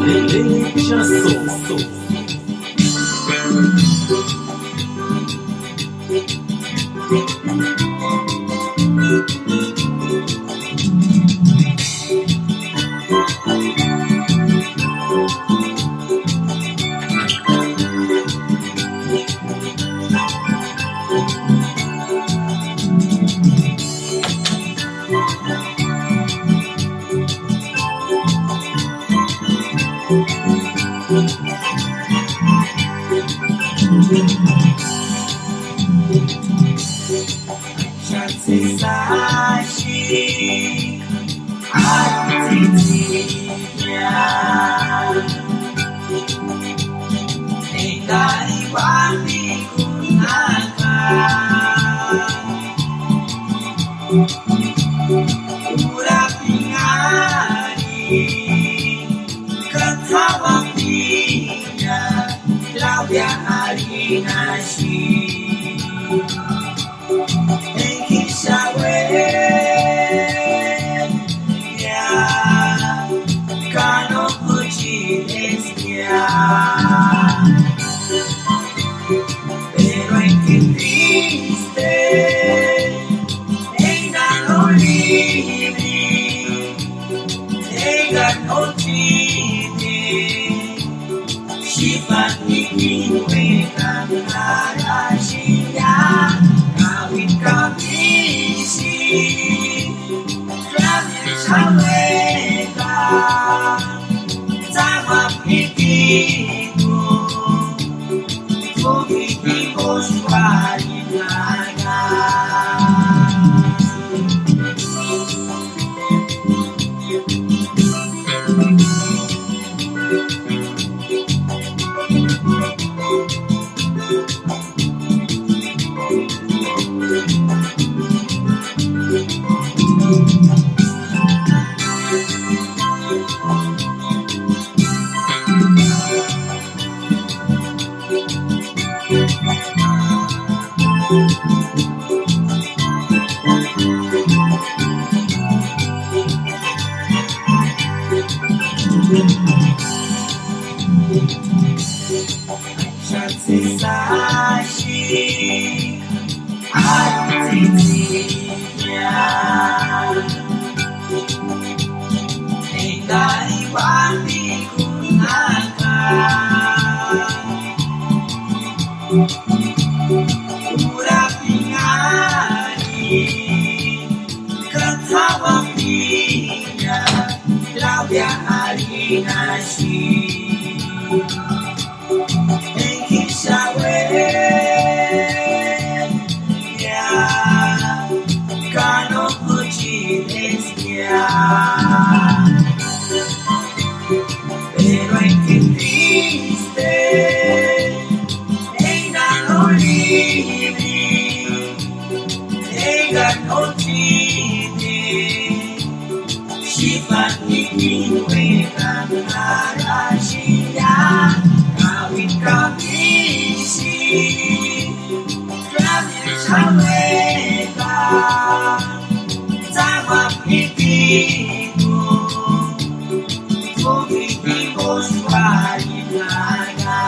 Eleja Som. Sashi Atitinya Engai wani kunaka Urapingani Katawaktinya Labia harinashi Pero en que triste Enga no libre Enga no chine Shiba nikinwe Kamara shinya Kawin kamisi Kami shameka Sama pikiku Vivimos guarinaga Sashi Atitinya Engai wani kunaka Urapingani Katawaktinya Labia harinashi Pero en que triste Enga no libre Enga no chine Shiba nikinwe Kamara shinya Kawin kamisi Kami shameka Sama pikiku Vivimos guarinaga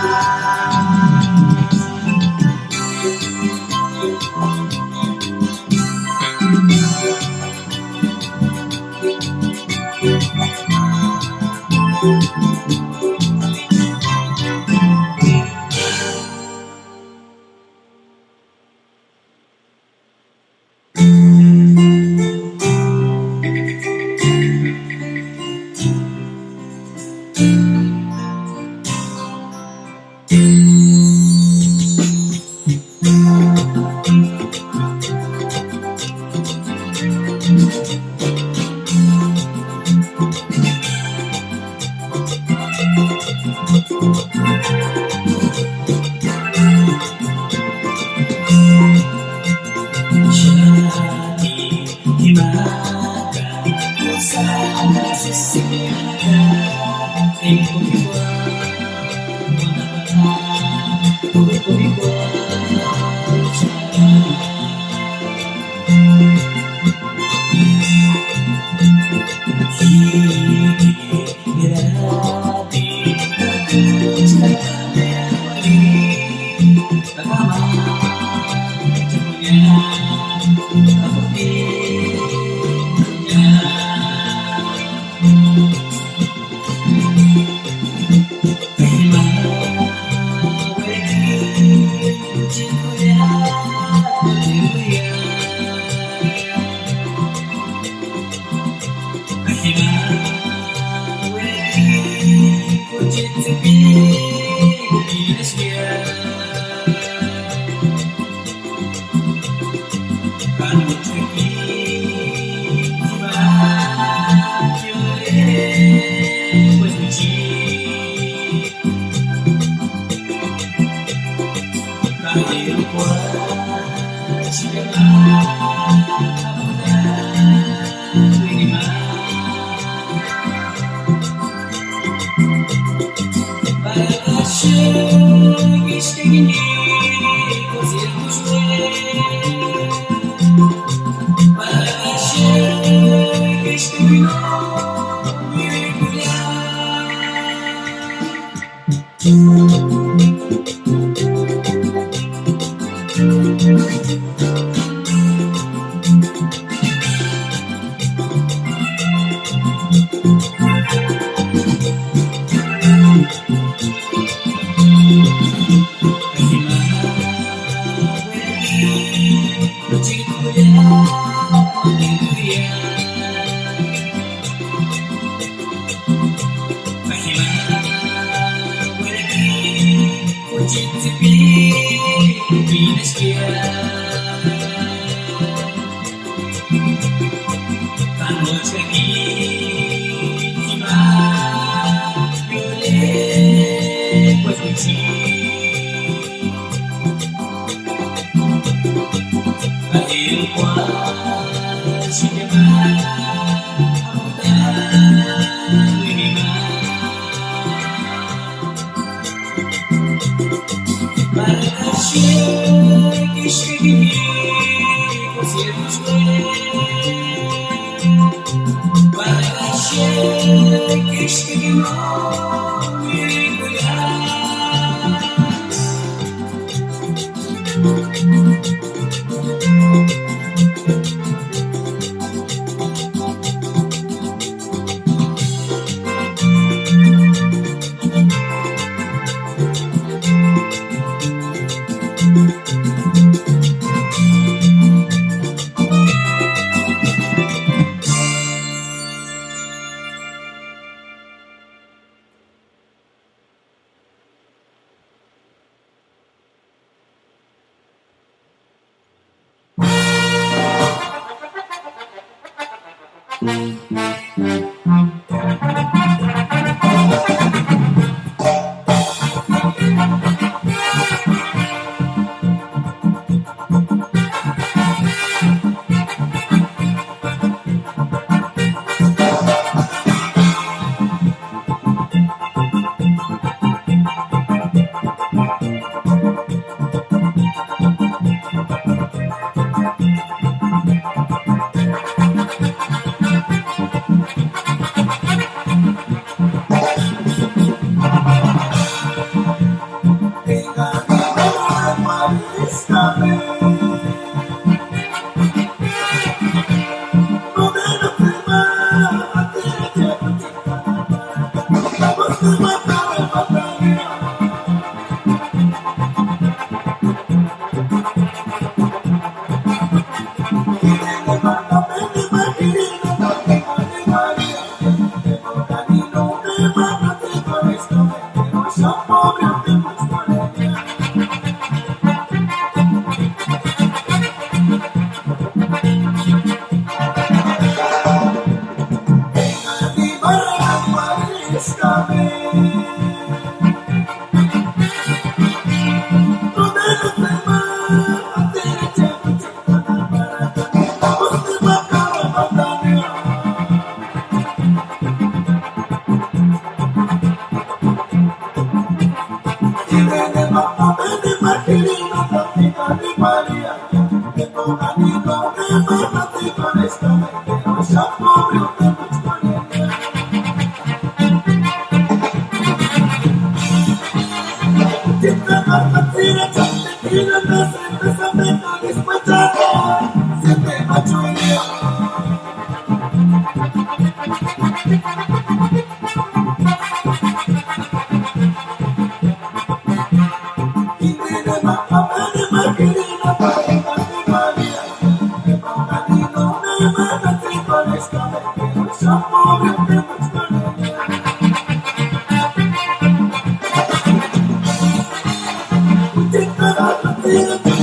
Thank you.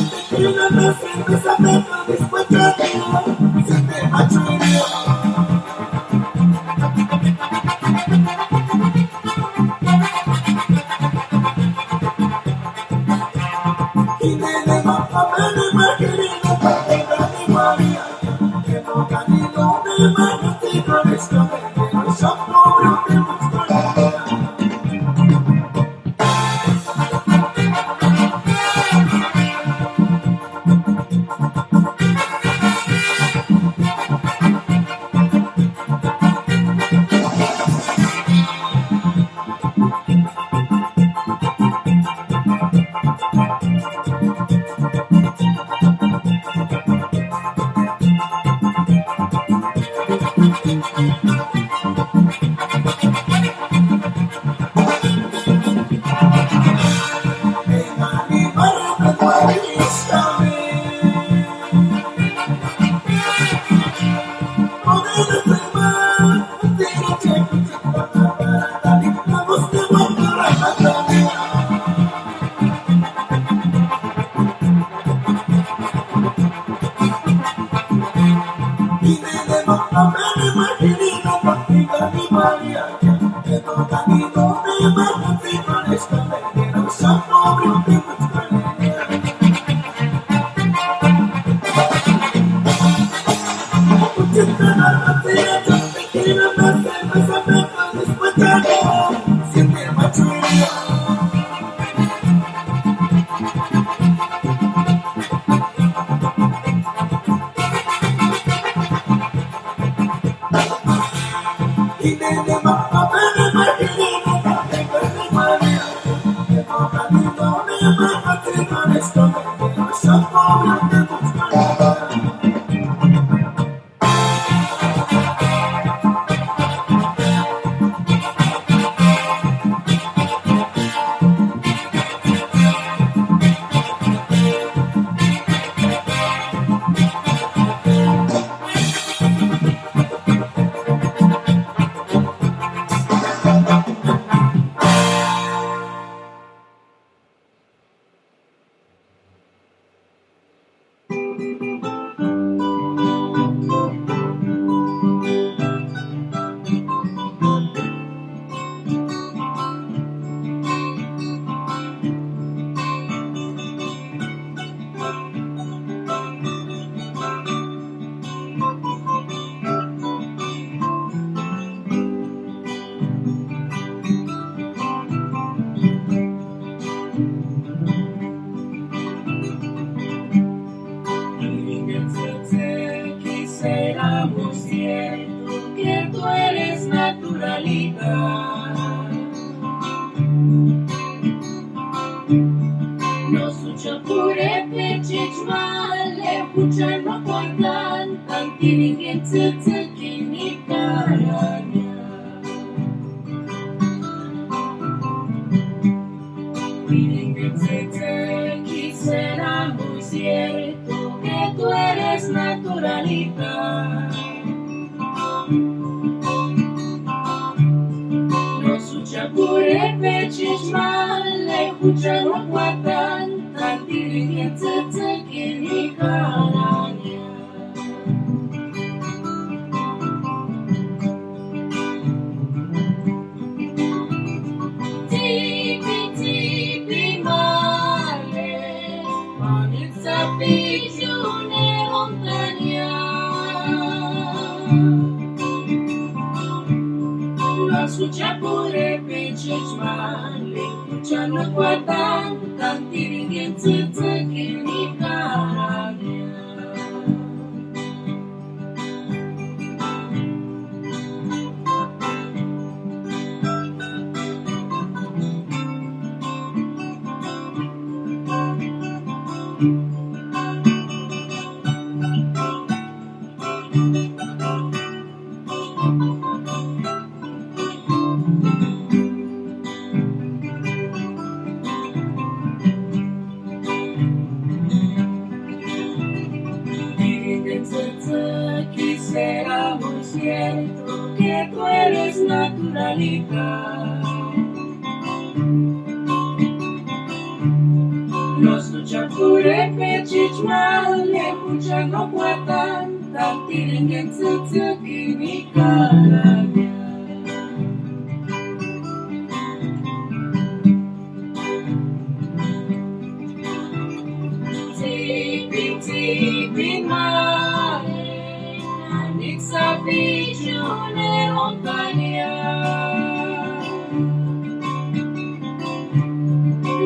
Nixapiciune Montania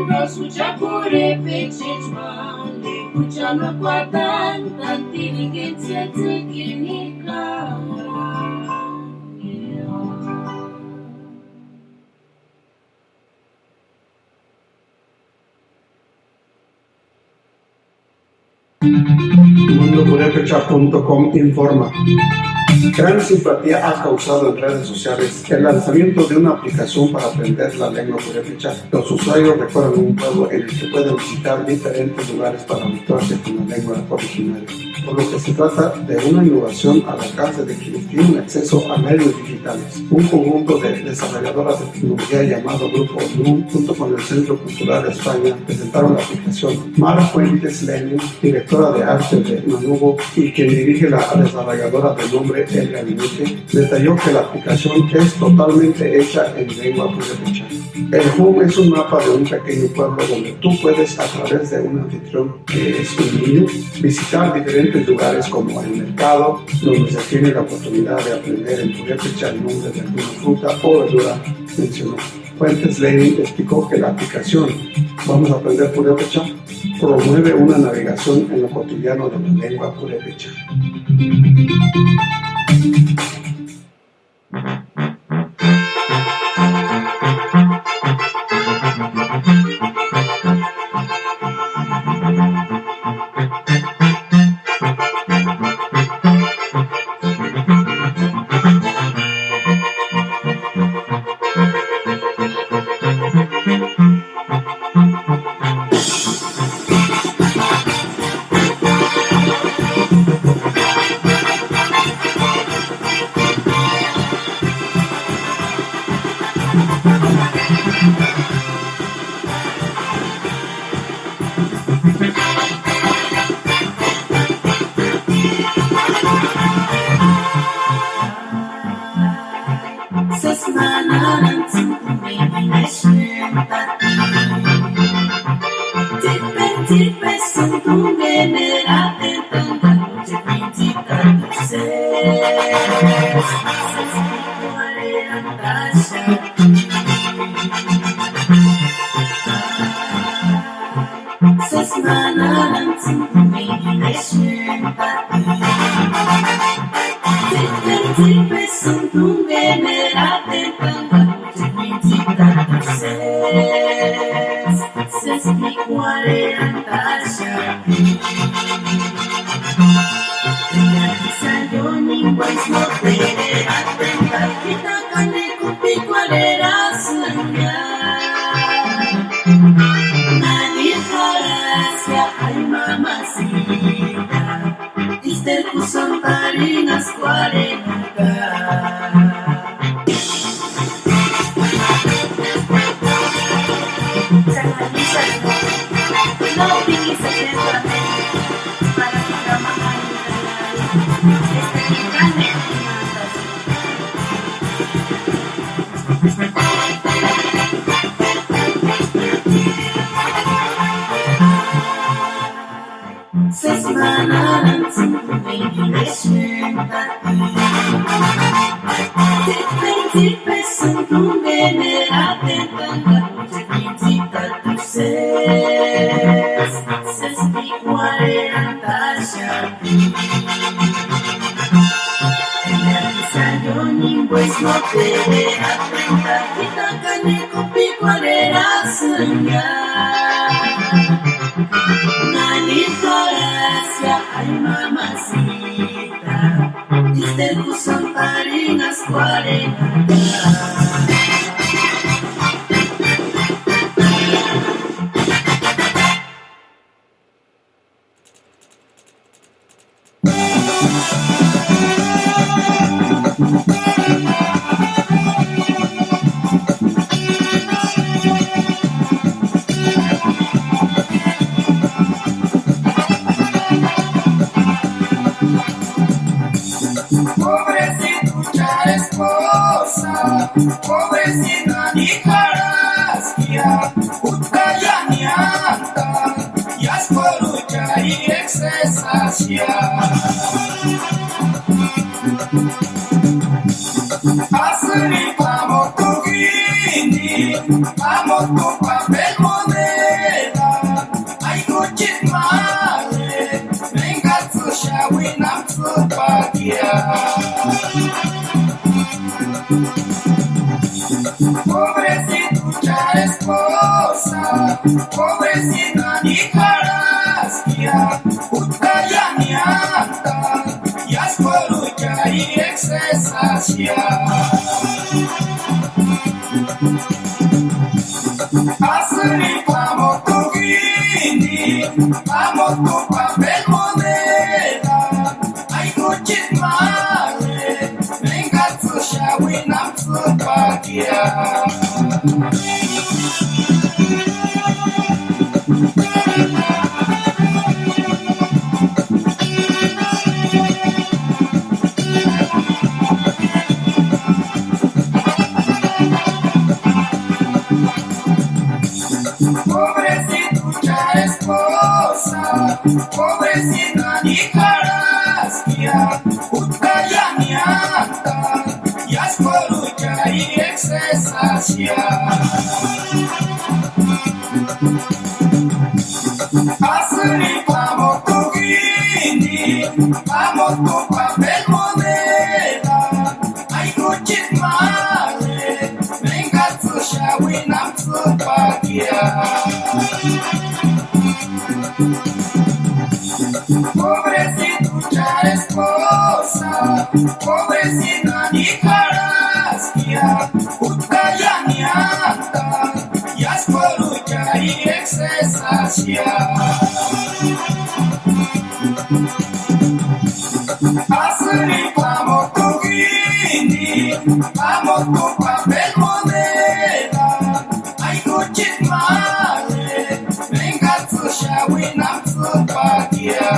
Rosucha pure pe cecmane Cuceană poatan Inteligenția țăghinica Mundopurepecha.com informa. Gran simpatía ha causado en redes sociales el lanzamiento de una aplicación para aprender la lengua purépecha. Los usuarios recorren un pueblo en el que pueden visitar diferentes lugares para habituarse con la lengua originaria, por lo que se trata de una innovación al alcance de quienes tienen acceso a medios digitales. Un conjunto de desarrolladoras de tecnología llamado Grupo Bloom, junto con el Centro Cultural de España, presentaron la aplicación. Mara Fuentes Lenin, directora de arte de Manubo y quien dirige la desarrolladora de nombre El Gabinete, detalló que la aplicación es totalmente hecha en lengua purépecha. El home es un mapa de un pequeño pueblo donde tú puedes, a través de un anfitrión que es un niño, visitar diferentes lugares como el mercado, donde se tiene la oportunidad de aprender en purépecha el nombre de alguna fruta o verdura, mencionó. Fuentes Lenin explicó que la aplicación Vamos a aprender purépecha promueve una navegación en lo cotidiano de la lengua purépecha. Así vamos tu guini, vamos tu papel moneda. Ay, cuchit madre, venga tu shawina tu pagia. Pobrecita esposa, pobrecita hija rasquia, utaya nianta, y ascorucha y excesacia. Así vamos tu guini, vamos tu papel moneda, ay cuchit madre, venga tu shawina tu pagia. Pobrecita esposa, pobrecita hija rasquia, utaya nianta, y ascorucha y excesacia. Así vamos tu guini, vamos tu papel moneda, ay cuchit madre, venga tu shawina tu pagia. Pobrecita esposa, pobrecita hija rasquia, utaya nianta, y ascorucha y excesacia. Así vamos tu guini, vamos tu papel moneda, ay cuchit madre, venga tu shawina tu pagia.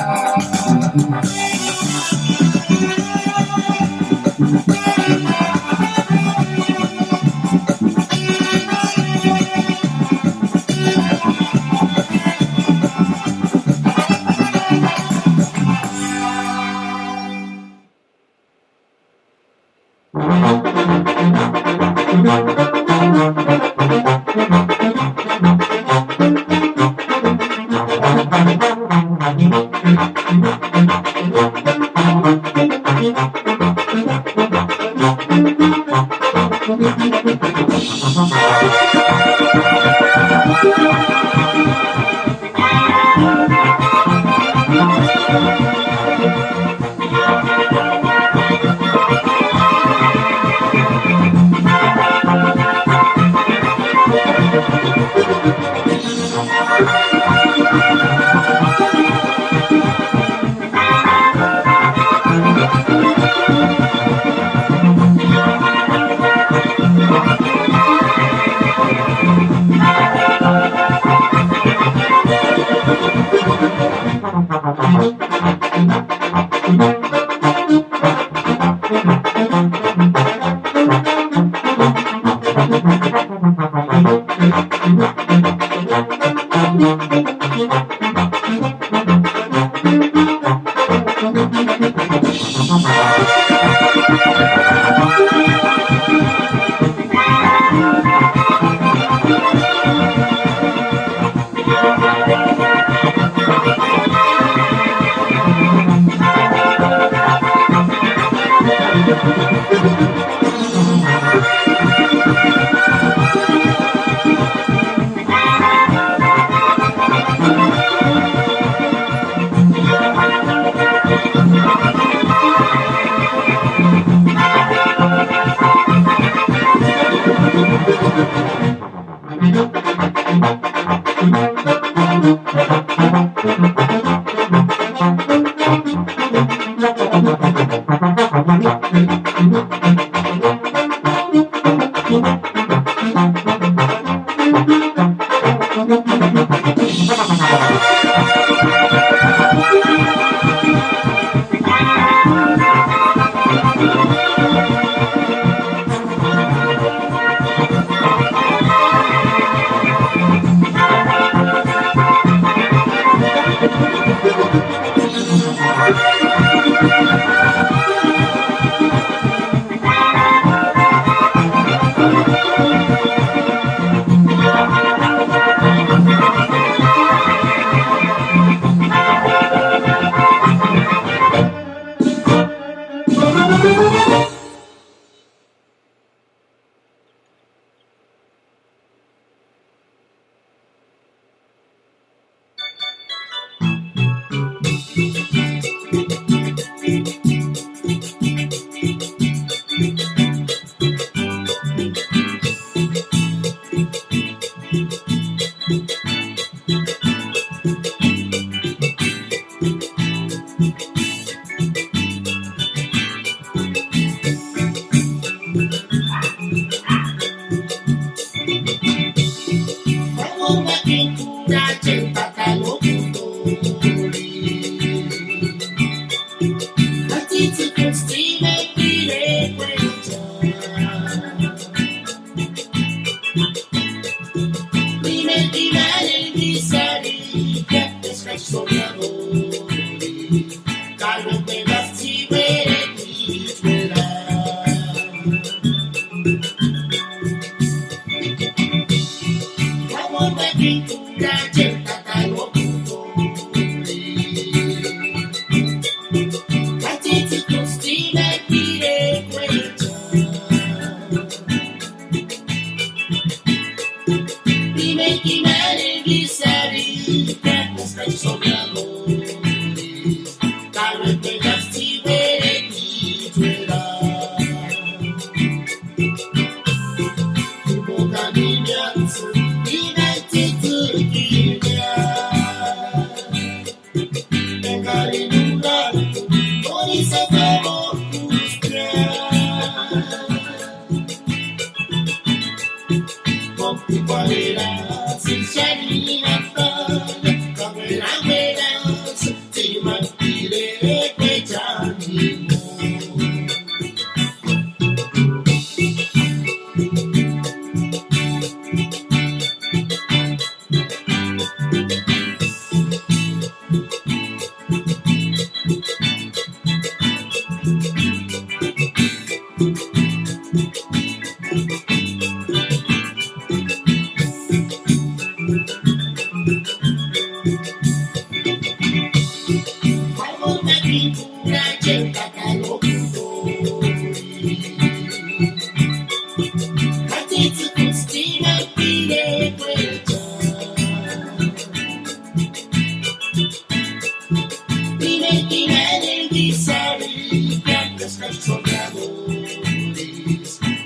muchachos soñadores,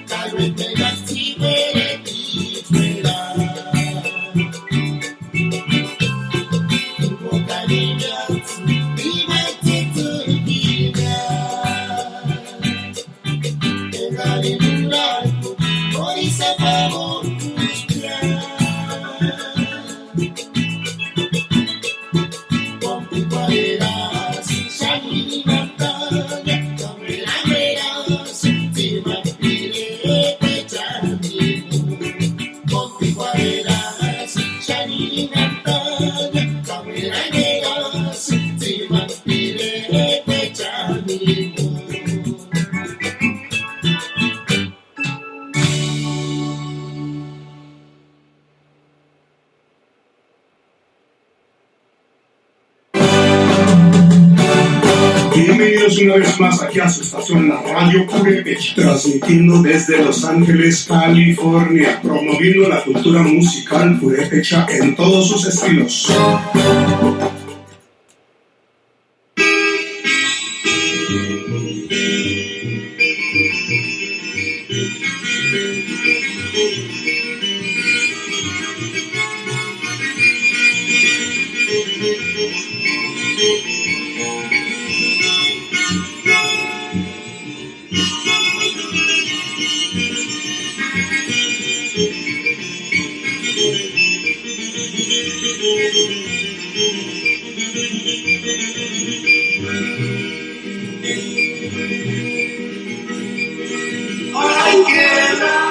tal vez tengas ciberes y esperar. Boca niñas, divertirte y guiar. Pegar en un largo, por ese favor tus pies. Pompiquaeras, shiny Natalia, camerameras, timapile, pechanimo. Pompiquaeras, shiny Natalia, camerameras, timapile, pechanimo. Bienvenidos una vez más aquí a su estación, la Radio Purépecha, transmitiendo desde Los Ángeles, California, promoviendo la cultura musical purépecha en todos sus estilos. Ay, queda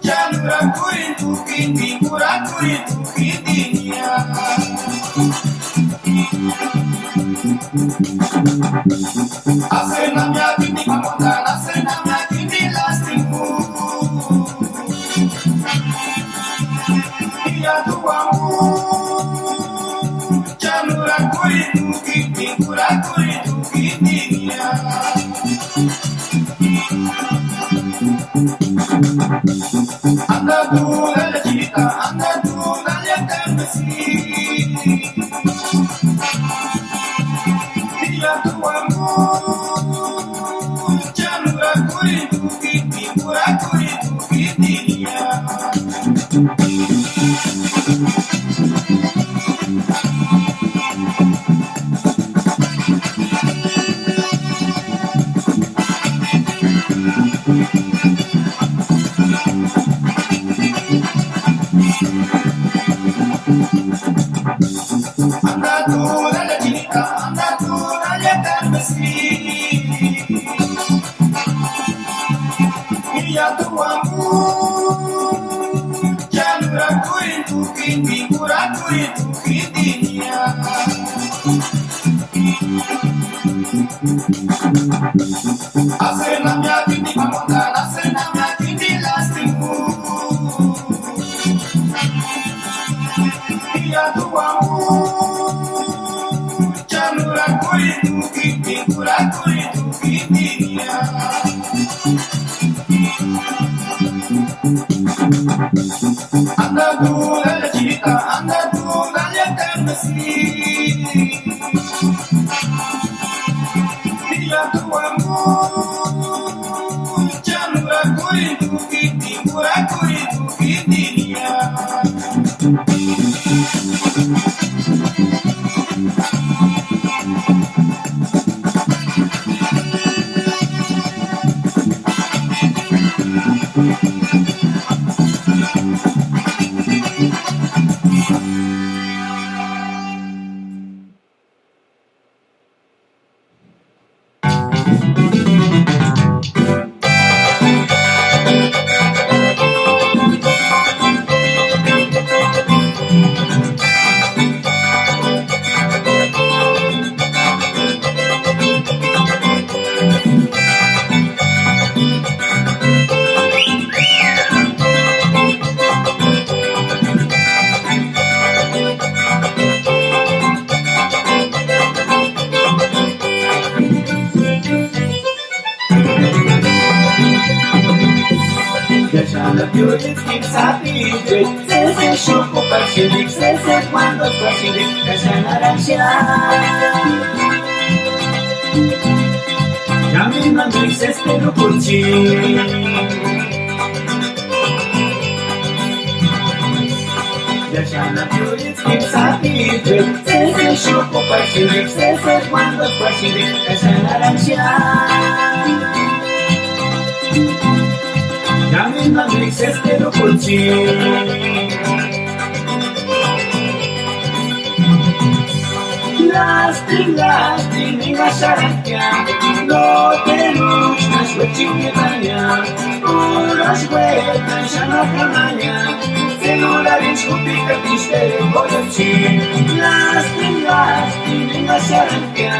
Jalura kurintu kindi kura kurintu kindinya. Asenamya kindi mamondan, asenamya kindi lastimu. Iya tuamu. Jalura kurintu kindi kura kurintu kindinya. Anda tu dale cita, anda tu dale termesi. Dia tu amor, jalura kurintu kiti, pura kurintu kitinya. Anda tu dale cita, anda tu dale termesi. Dia tu amor, jalura kurintu kiti, pura kurintu kitinya. Asenamya kindi mamondan, asenamya kindi lastimu. Dia tu amor, jalura kurintu kiti, pura kurintu kitinya. Anda tu dale cita, anda tu dale termesi. Dia tu amor, jalura kurintu kiti, pura kurintu kitinya. Viajando più di fissati, se sciocco per scegliere, se quando facili, lascia l'arancia. Caminando in se spero curci. Viajando più di fissati, se sciocco per scegliere, se quando facili, lascia l'arancia. Caminando in se spero curci. Lasting, mi masaracchia, no te luchas, sueña, unas vueltas, ya no camaña, celulares, cupica, pistere, boyochi. Lasting, mi masaracchia,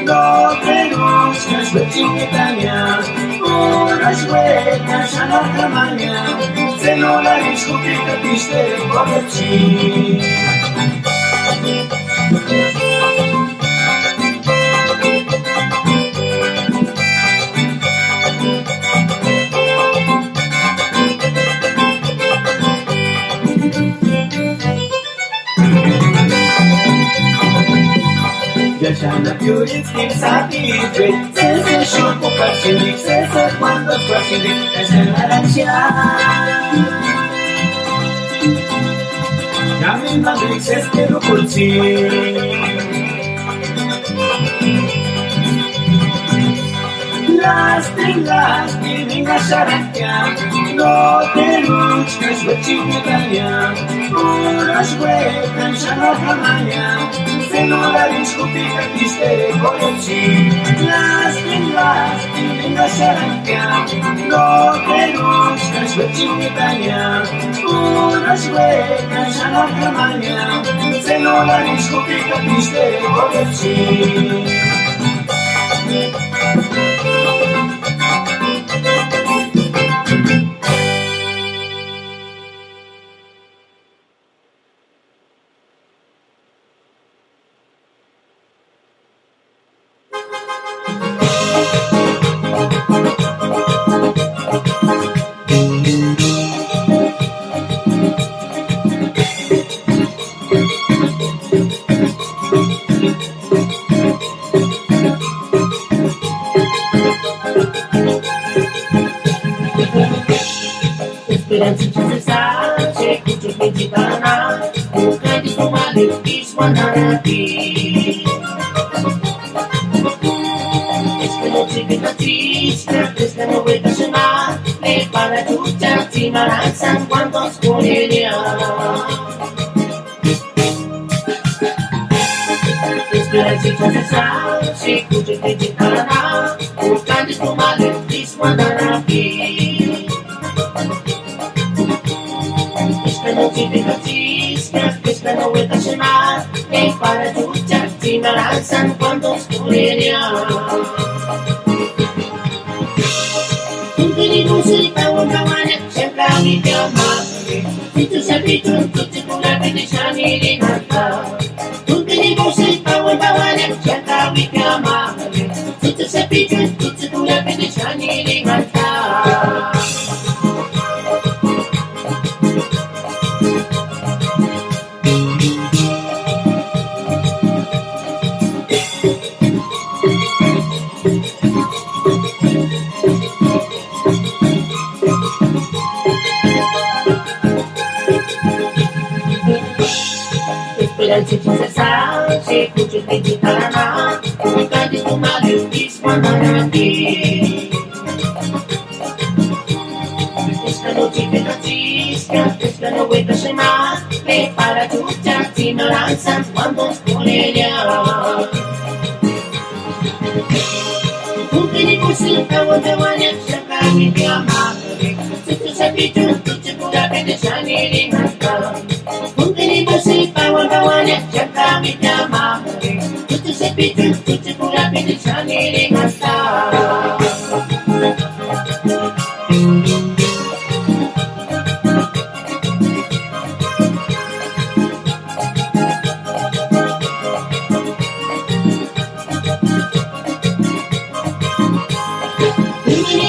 no te luchas, sueña, unas vueltas, ya no camaña, celulares, cupica, pistere, boyochi. Viajando più di schizzati, se sciocco facili, se quando facili, e se l'arancia. Caminando in se spero curci. Lasting, venga Sarakia, no te luches, huechimetalia, unas huecas, ya no jamaya, se no la discutida, triste conocí. Lasting, venga Sarakia, no te luches, huechimetalia, unas huecas, ya no jamaya, se no la discutida, triste conocí. Esperança de cessar, chego de meditana, o grande tomado ismanarati. Esperança de batista, esta não vai questionar, nem para tutti ti maranzan quando scoreria. Esperança de cessar, chego de meditana, o grande tomado ismanarati. Non ti capisca, questa non vuoi tascionare, e para tutti maranzan quando scoreria. Tutti di musica, una mania, sempre mi chiamare, se tu sei tutti con la benedizione di Natale. Tutti di musica, una mania, sempre mi chiamare, se tu sei tutti con la benedizione di Natale. Esperança de cessar, chego de meditana, o grande tomado ismanarati. Esta noite pedacisca, esta não vai tascionar, nem para tutti ignoranza quando scoreria. Tutti di musica, una mania, cerca di chiamare, se tu sei tutti con la benedizione di Natale. Tutti di musica, una mania, cerca di chiamare, se tu sei tutti con la benedizione di Natale.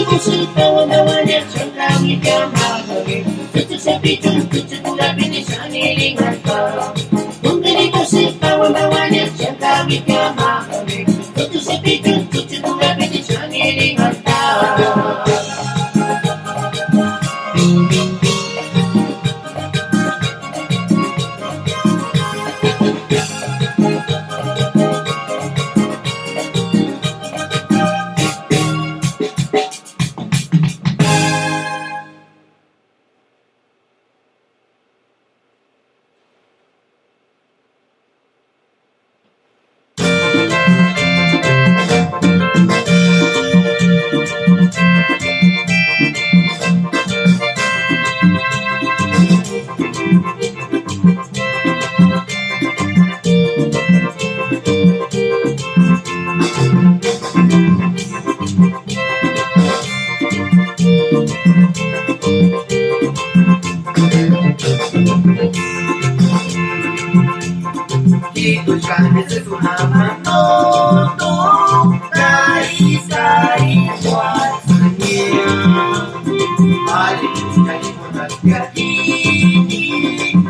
Musica, una mania, cerca di chiamare, se tu sei tutti con la benedizione di Natale. Tutti di musica, una mania, cerca di chiamare, se tu sei tutti con la benedizione di Natale.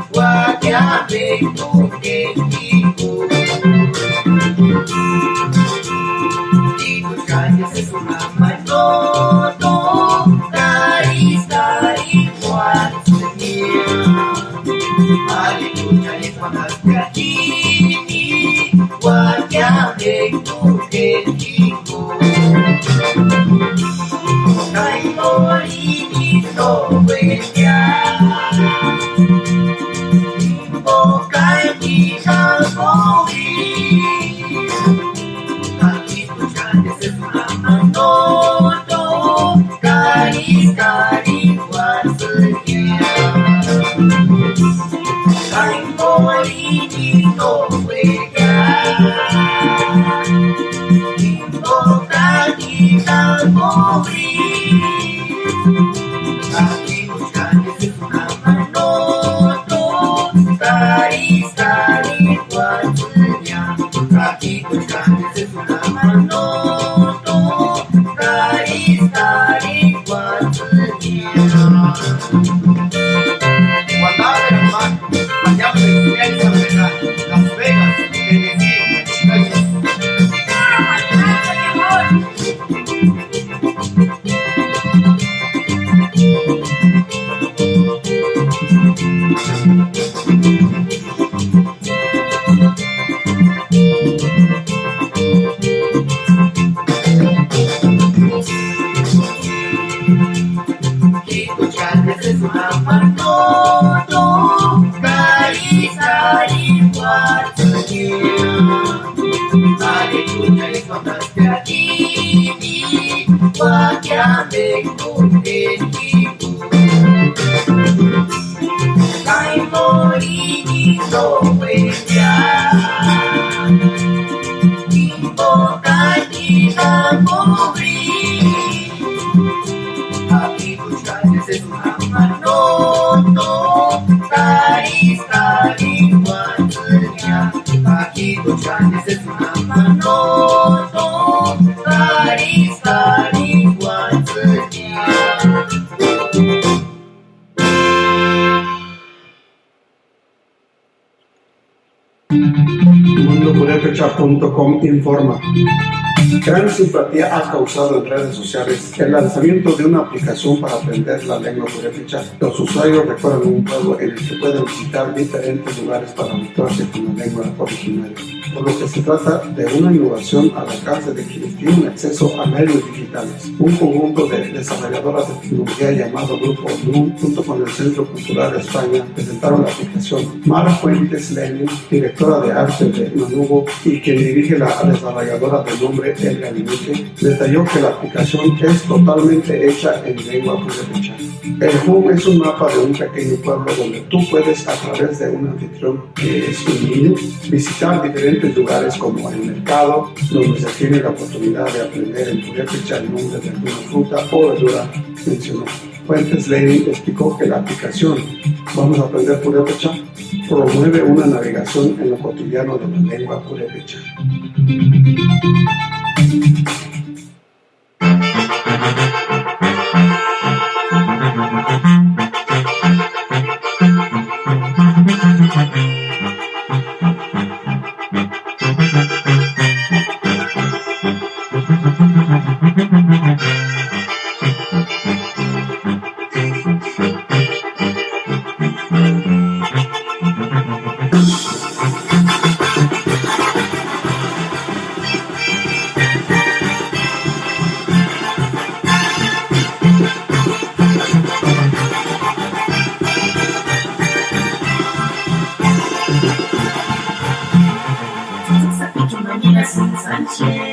What Mundopurepecha.com informa. Gran simpatía ha causado en redes sociales el lanzamiento de una aplicación para aprender la lengua purépecha. Los usuarios recorren un pueblo en el que pueden visitar diferentes lugares para habituarse con la lengua originaria, por lo que se trata de una innovación al alcance de quienes tienen acceso a medios digitales. Un conjunto de desarrolladoras de tecnología llamado Grupo NU, junto con el Centro Cultural de España, presentaron la aplicación. Mara Fuentes Lenin, directora de arte de Manubo y quien dirige la desarrolladora de nombre El Gabinete, detalló que la aplicación es totalmente hecha en lengua purépecha. El Home es un mapa de un pequeño pueblo donde tú puedes, a través de un anfitrión que es un niño, visitar diferentes lugares como el mercado, donde se tiene la oportunidad de aprender en purépecha el nombre de alguna fruta o verdura mencionada. Fuentes Lenin explicó que la aplicación Vamos a aprender purépecha promueve una navegación en lo cotidiano de la lengua purépecha. Sánchez,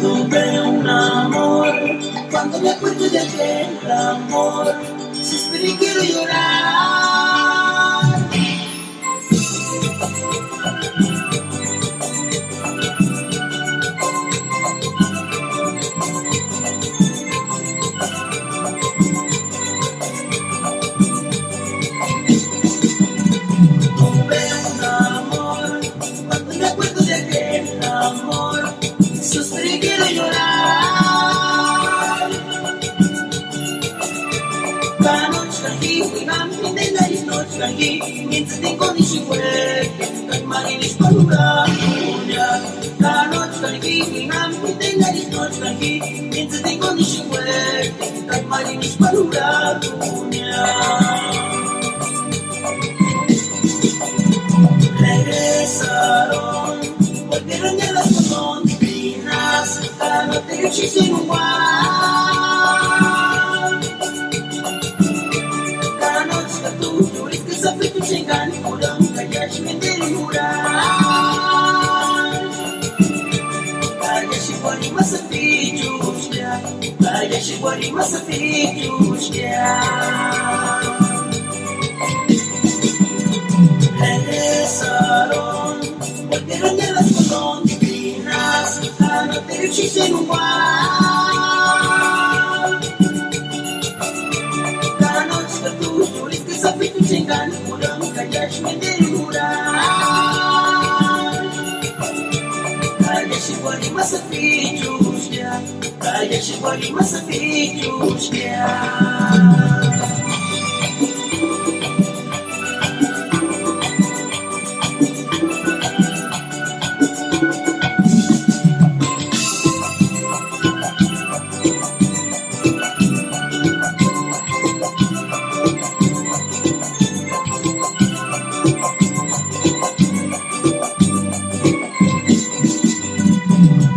Tuve un amor, cuando me acuerdo de aquel amor, suspiro y quiero llorar. Tuve un amor, cuando me acuerdo de aquel amor, suspiro y quiero llorar. Kanot lagi, pinamit ay naisnot lagi, minsan din ko ni siwerte, kag marinis paluga niya. Kanot lagi, pinamit ay naisnot lagi, minsan din ko ni siwerte, kag marinis paluga niya. Regresaron, volvieron de las golondrinas, Kanot de Chichinuan. Kanot katuturit ka sa pitusingan, kulang kaya simenderimuran. Kaya siwari masapijus niya, kaya siwari masapijus niya. Regresaron, volvieron de las golondrinas, Kanot de Chichinuan. Kanot katuturit ka sa pitusingan, kulang kaya simenderimuran. Kaya siwari masapijus niya, kaya siwari masapijus niya.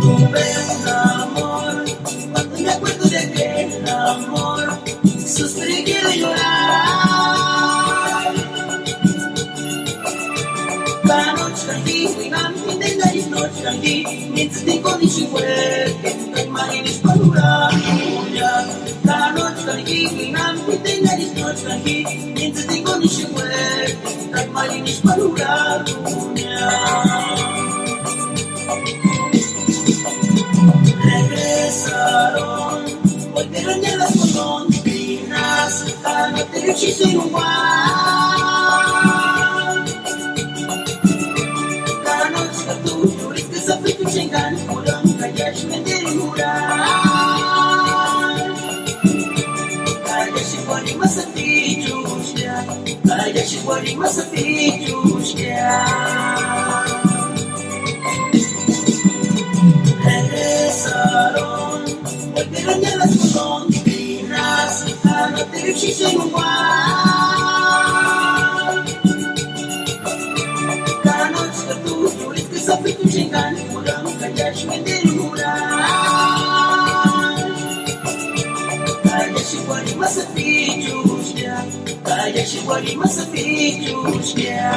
Tuve un amor, cuando me acuerdo de aquel amor, suspiro y quiero llorar. Kanot lagi, pinamit ay naisnot noche mientras tengo ni suerte, hay marines para durar. La noche aquí, mi tenga ni noche aquí, mientras tengo ni suerte, hay marines para durar. Regresaron, volvieron ya las golondrinas, a no tener hechizo en un guay. La noche que tú tuviste esa fecha chengan, pulang kayash mendirin murah. Kaya si wali masapijus niya, kaya si wali masapijus niya. Regresaron, volvieron ya las golondrinas, a no tener hechizo en un guay. Cada noche que tú tuviste esa fe tu chingan, pulang kayash mendirin murah. Kaya si wali masapijus niya, kaya si wali masapijus niya.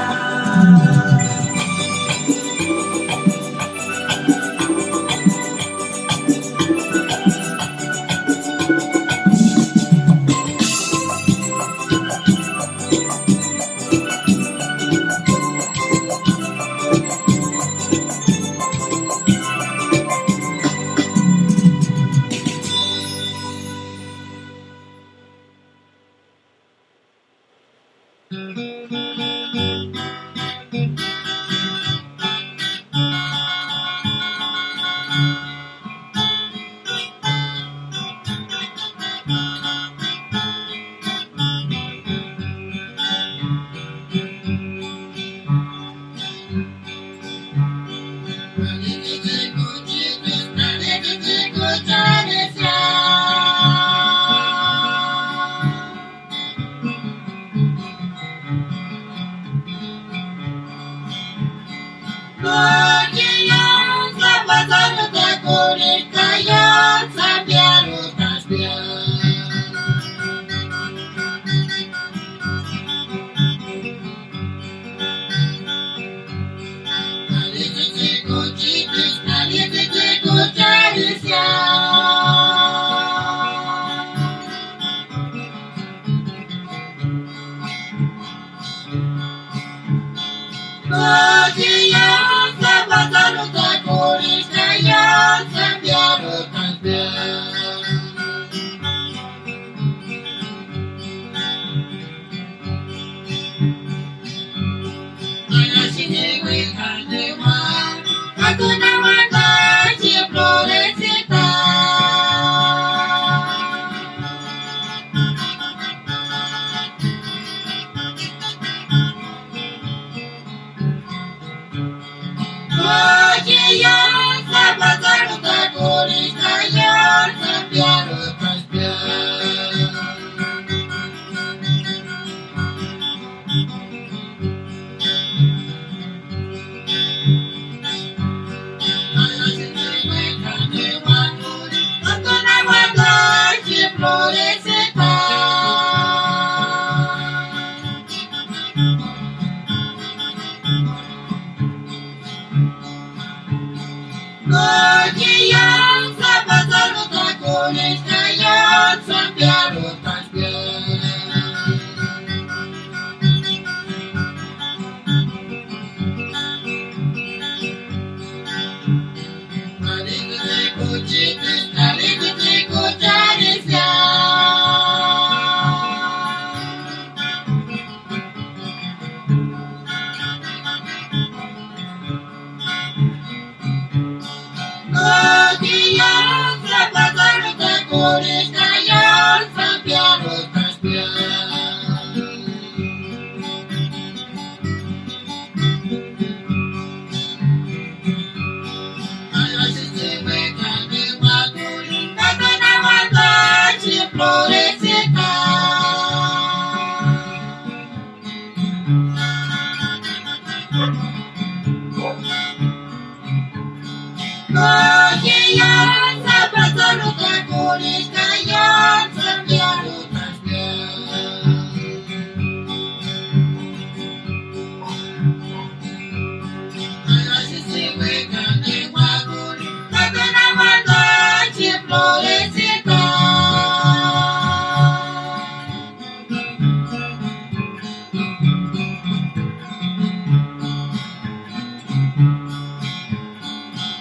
Ay, así se juega,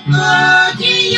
Thank you.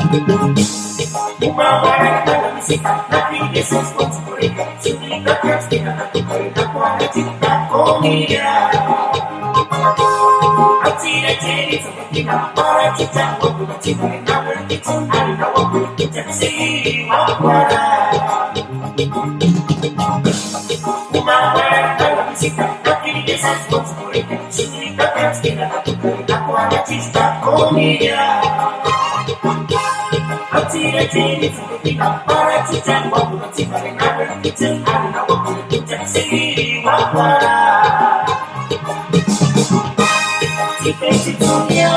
Umawala na musika, napinis ang sponsorika, sulika ka, pinakatukoy na kwa na chika komiya. At sila-chili sa katina, para chika, wapu na chika, na berkitsun, ari na wapu, jaksi, wakwara. Umawala na musika, napinis ang sponsorika, sulika ka, pinakatukoy na kwa na chika komiya. Tira-tiri sukutina para cucang wapu nanti balik naber kitchen ari na wapu kucang siri wakwara. Tipesi dunia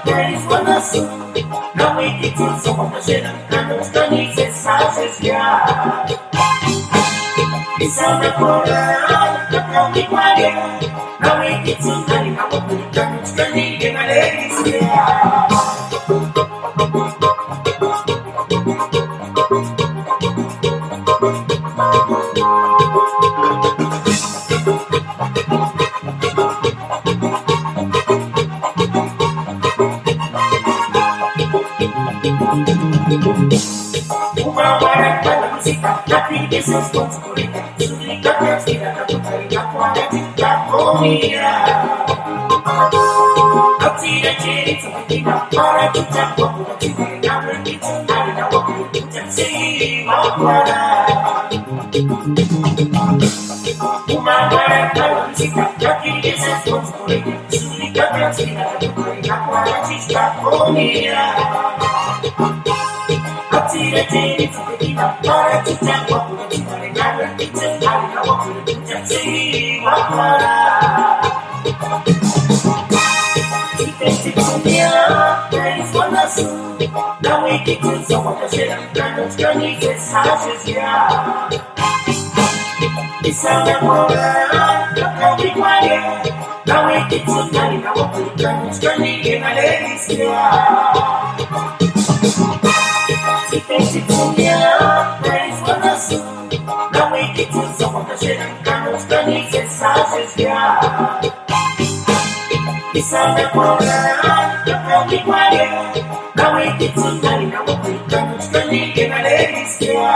there is one asu na wiki tun sopa masheran kanos kani sensases ya. Bisa mekoran na kami kware na wiki tun ari na wapu kanos kani genaleris ya. Umawala na musika, napinis ang sponsorika, sulika ka, pinakatukoy na kwa na chika komiya. At sila-chili sa katina, para chuchang wapu na chika, na berkitsun, ari na wapu kucang siri wakwara. Umawala na musika, napinis ang sponsorika, sulika ka, pinakatukoy na kwa na chika komiya. Tira-tiri sukutina para cucang wapu na chika, na berkitsun, ari na wapu kucang siri wakwara. Tipesi dunia there is one asu na wiki tun sopa masheran kanos kani sensases ya. Bisa mekoran na kami kware na wiki tun ari na wapu kanos kani genaleris ya. Tipesi dunia there is one asu na wiki tun sopa masheran kanos kani sensases ya. Bisa mekoran na kami kware na wiki tun ari na wapu kanos kani genaleris ya.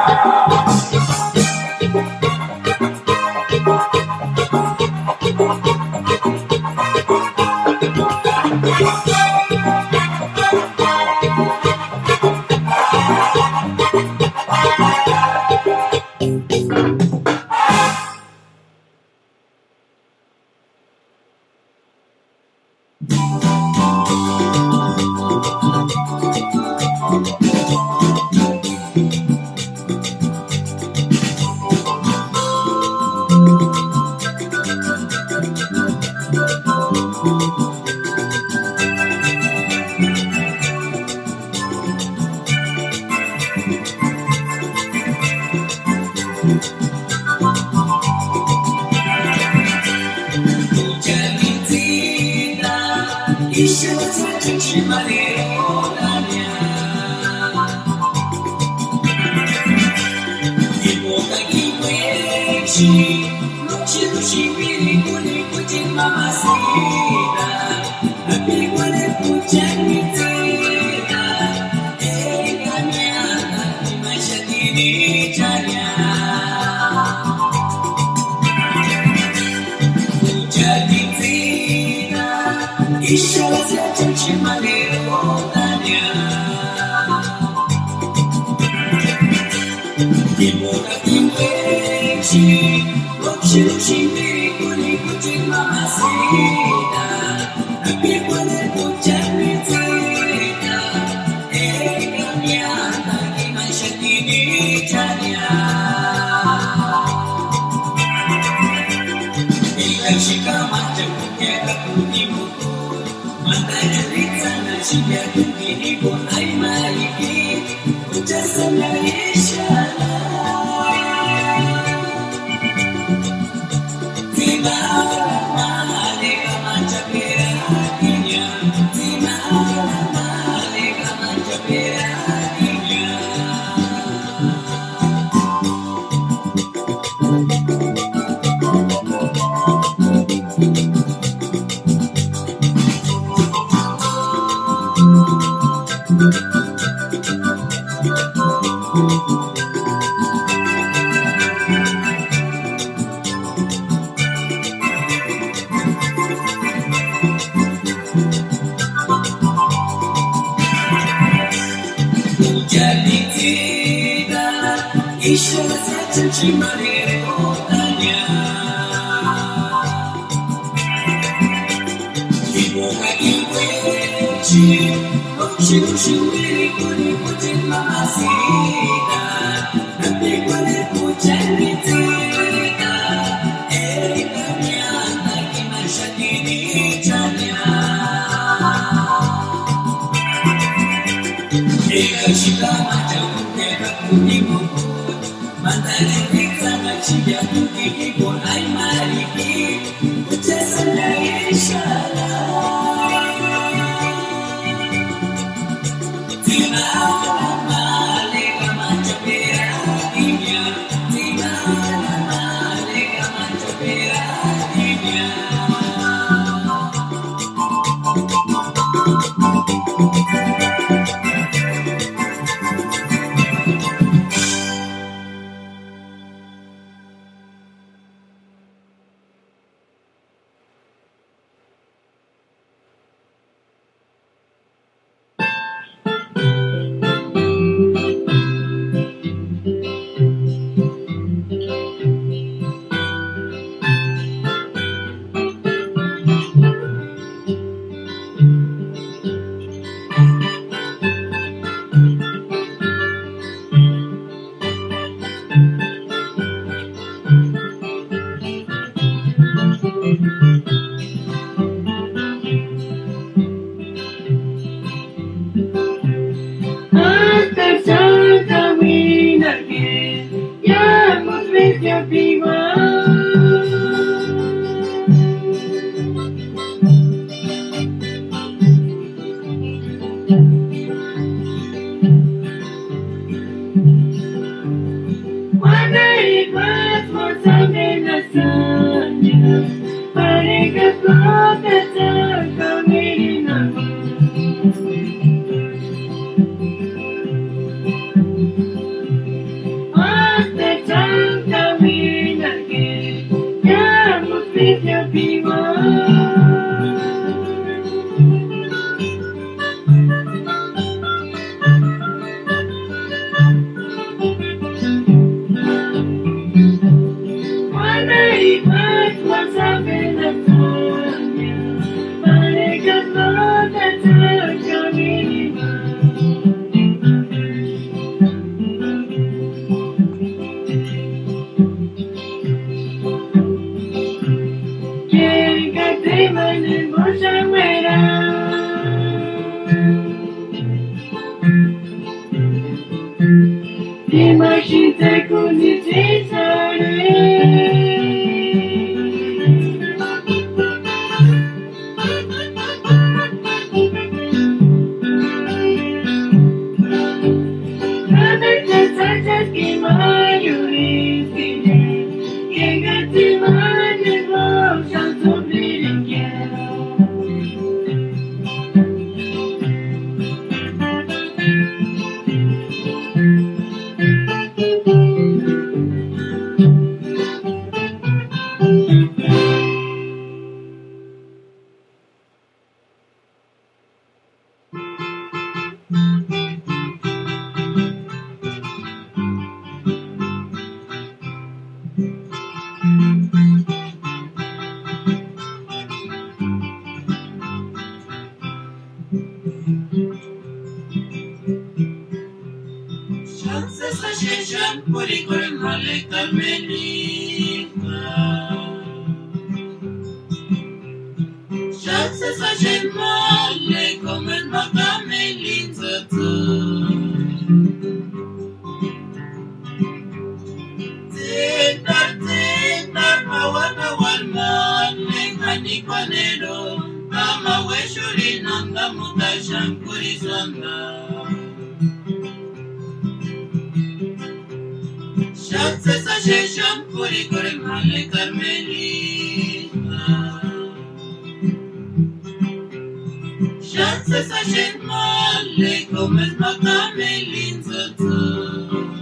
Shanse sa shen male, come es makamelin zatu.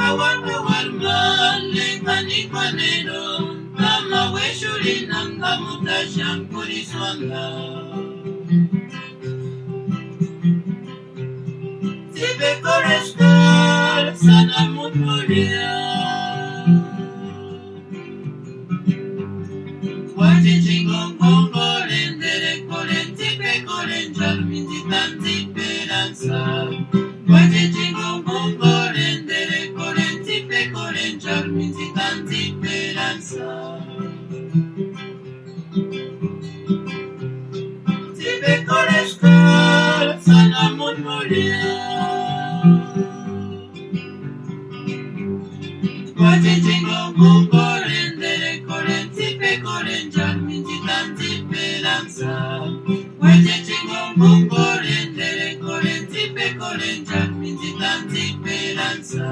Kawawa walmale kanikwanero Kama weshuri nanga mutashankuri swanga Tibe koreskar sana mutulia Wajijingongongo rendere koren tibe koren jalmindi tanti peranza Wajijingongongo rendere koren tibe koren jalmindi tanti peranza Tibe koreskar sana mutulia Wajijingongongo rendere koren tibe koren jalmindi tanti peranza Wajijingongongo rendere koren tibe koren jalmindi tanti peranza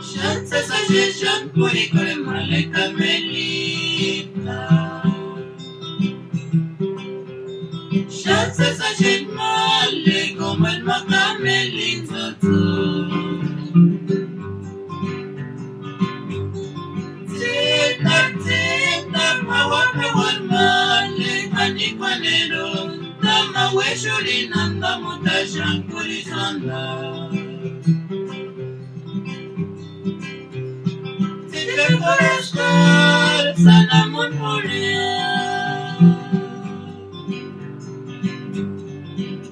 Shansa sajeshan puri kore male kamelina Shansa sajen male gomen makamelin zotu Tina mawape wan male kanikwanero Tama weshuri nanga mutashan puri zonda Tibe koreskar sana mutulia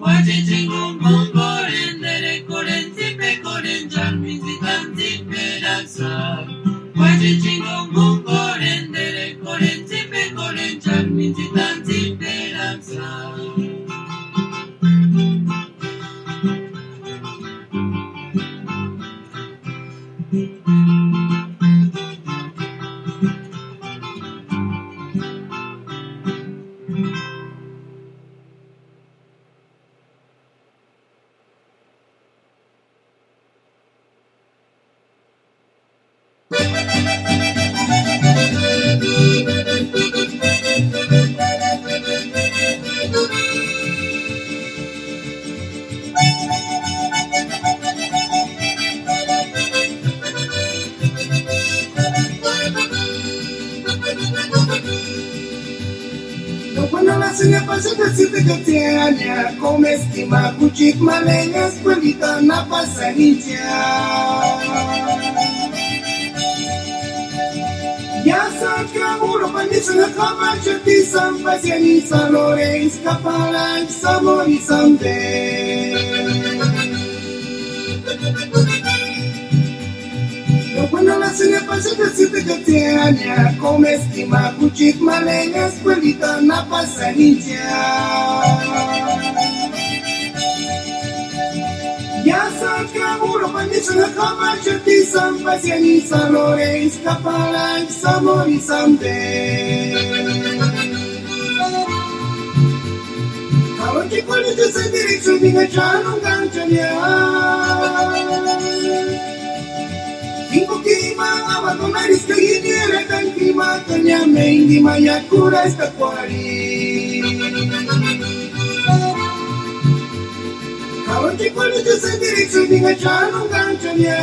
Wajijingongongo rendere koren tibe koren jalmindi tanti peranza Wajijingongongo rendere koren tibe koren jalmindi tanti peranza Quando la segna passa da siete cattiania, come stima cucit malenga squalita na passanicia. Ya sa cavolo pandisa na cava certi san pasiani salore scapala savori sante. Quando la segna passa da siete cattiania, come stima cucit malenga squalita na passanicia. Ya sa cavolo pandisa na cava certi san pasiani salore scapala savori sante. Kalau cikoli tu sendiri sudah jangan kancanya. Hingo kima abandonare scagliere tanti matanya mendi maya cura sta quali. Kalau cikoli tu sendiri sudah jangan kancanya.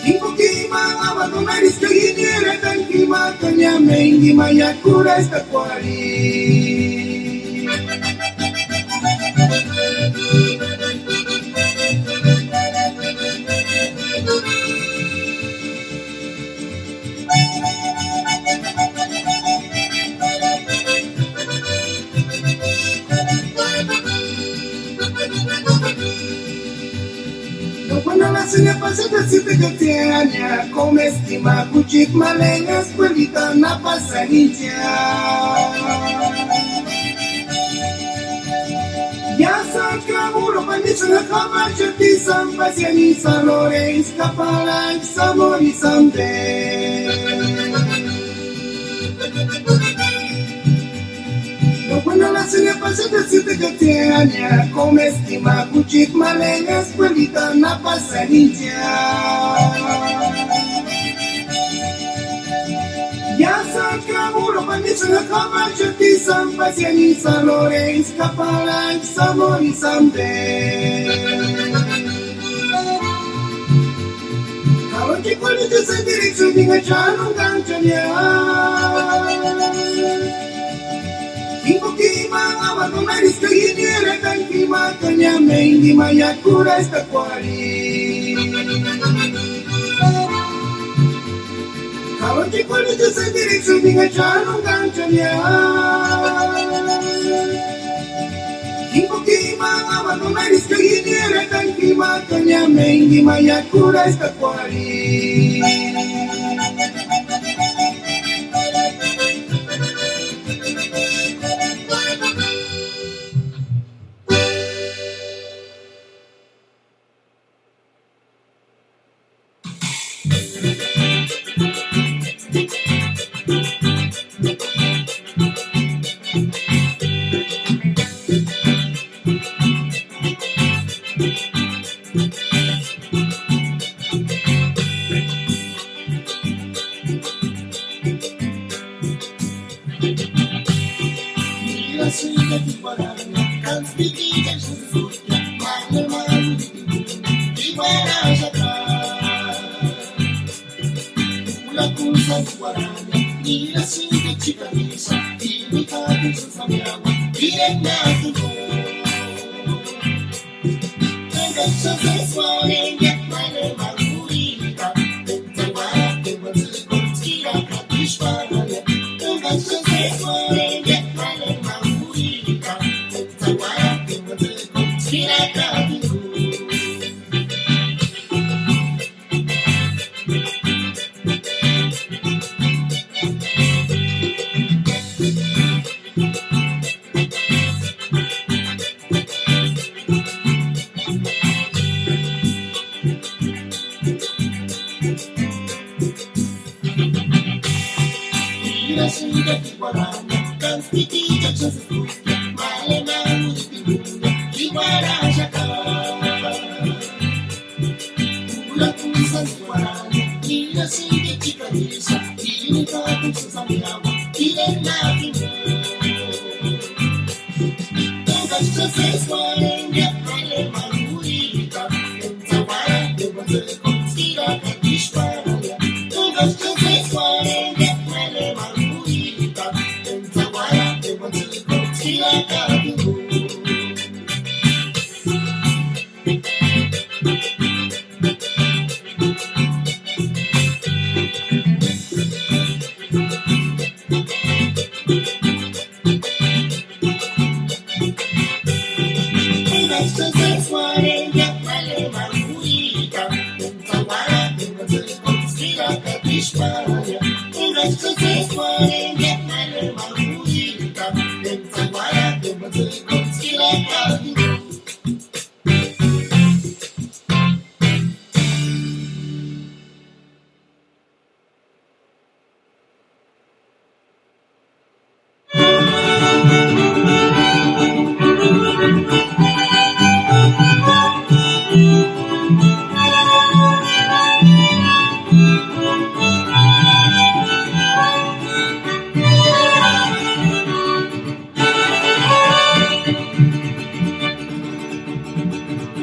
Hingo kima abandonare scagliere tanti matanya mendi maya cura sta quali. Quando la segna passa da siete cattiania, come stima cucit malenga squalita na passanicia. Ya sa cavolo pandisa na cava certi san pasiani salore scapala savori sante. Quando la segna passa da siete cattiania Tanzania, come stima cucit malenga squalita na pasanicia. Ya saca uno pandice na kama chati sampasianisa Lorenz Kapala Samoni Sambe. Kalau cikul itu sendiri sudah calon kancanya. Ibu kima amat menaris kini rekan kima kanya main di mayat kuras takwari. Kalau cikul itu sendiri sudah calon kancanya. Ibu kima amat menaris kini rekan kima kanya main di mayat kuras takwari.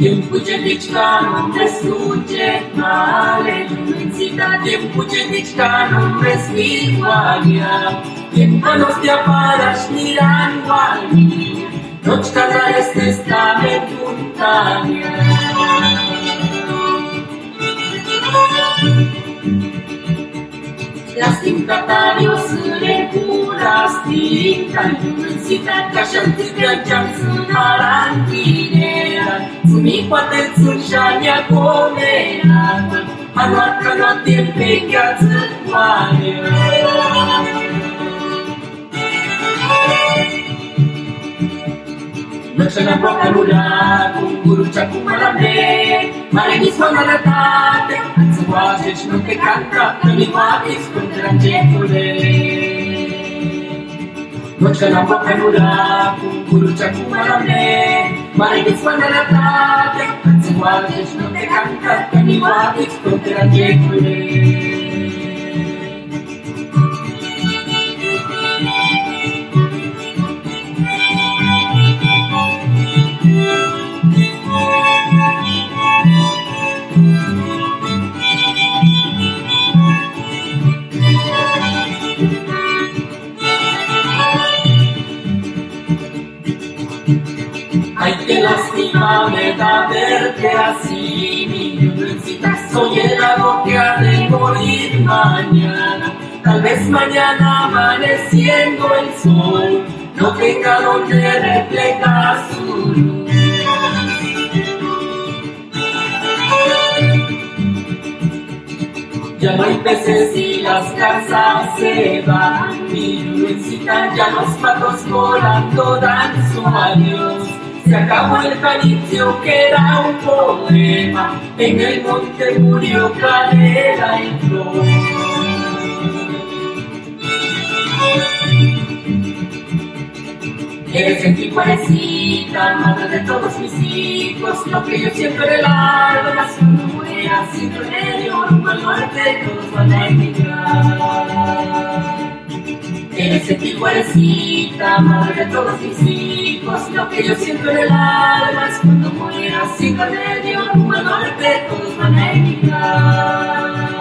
Tiempo jadikan resuje male, sita tiempo jadikan resigualia, tiempo nos te aparas miran wali, noche casa este está metuntania. Las tintatarios le puras tintan, sita cacham tigracham sumarantinera, sumi patel sunshanya comera, anuat kanuat tiempe kiatsuaria. Nochana bocaluda, guru chaku malame, marinis manalatate, suajes no te canta, mi matis contra jekule. Nochana bocaluda, guru chaku malame, Margis manalatate, anzuates no te canta, canivatis contra jekule. Ay, qué lástima me da verte así, mi nubecita. Soy el agua que ha de morir mañana. Tal vez mañana amaneciendo el sol no tenga donde reflejar su luz. Ya no hay peces y las garzas se van, mi nubecita, ya los patos volando dan su adiós. Se acabó el jalicio que era un poema, en el monte murió cadera y flor. Eres en ti parecida, madre de todos mis hijos, lo que yo siempre largo, las cuando muera sin remedio, rumbo al norte todos van a emigrar. Eres en ti parecida, madre de todos mis hijos, lo que yo siempre largo, las cuando muera sin remedio, rumbo al norte todos van a emigrar.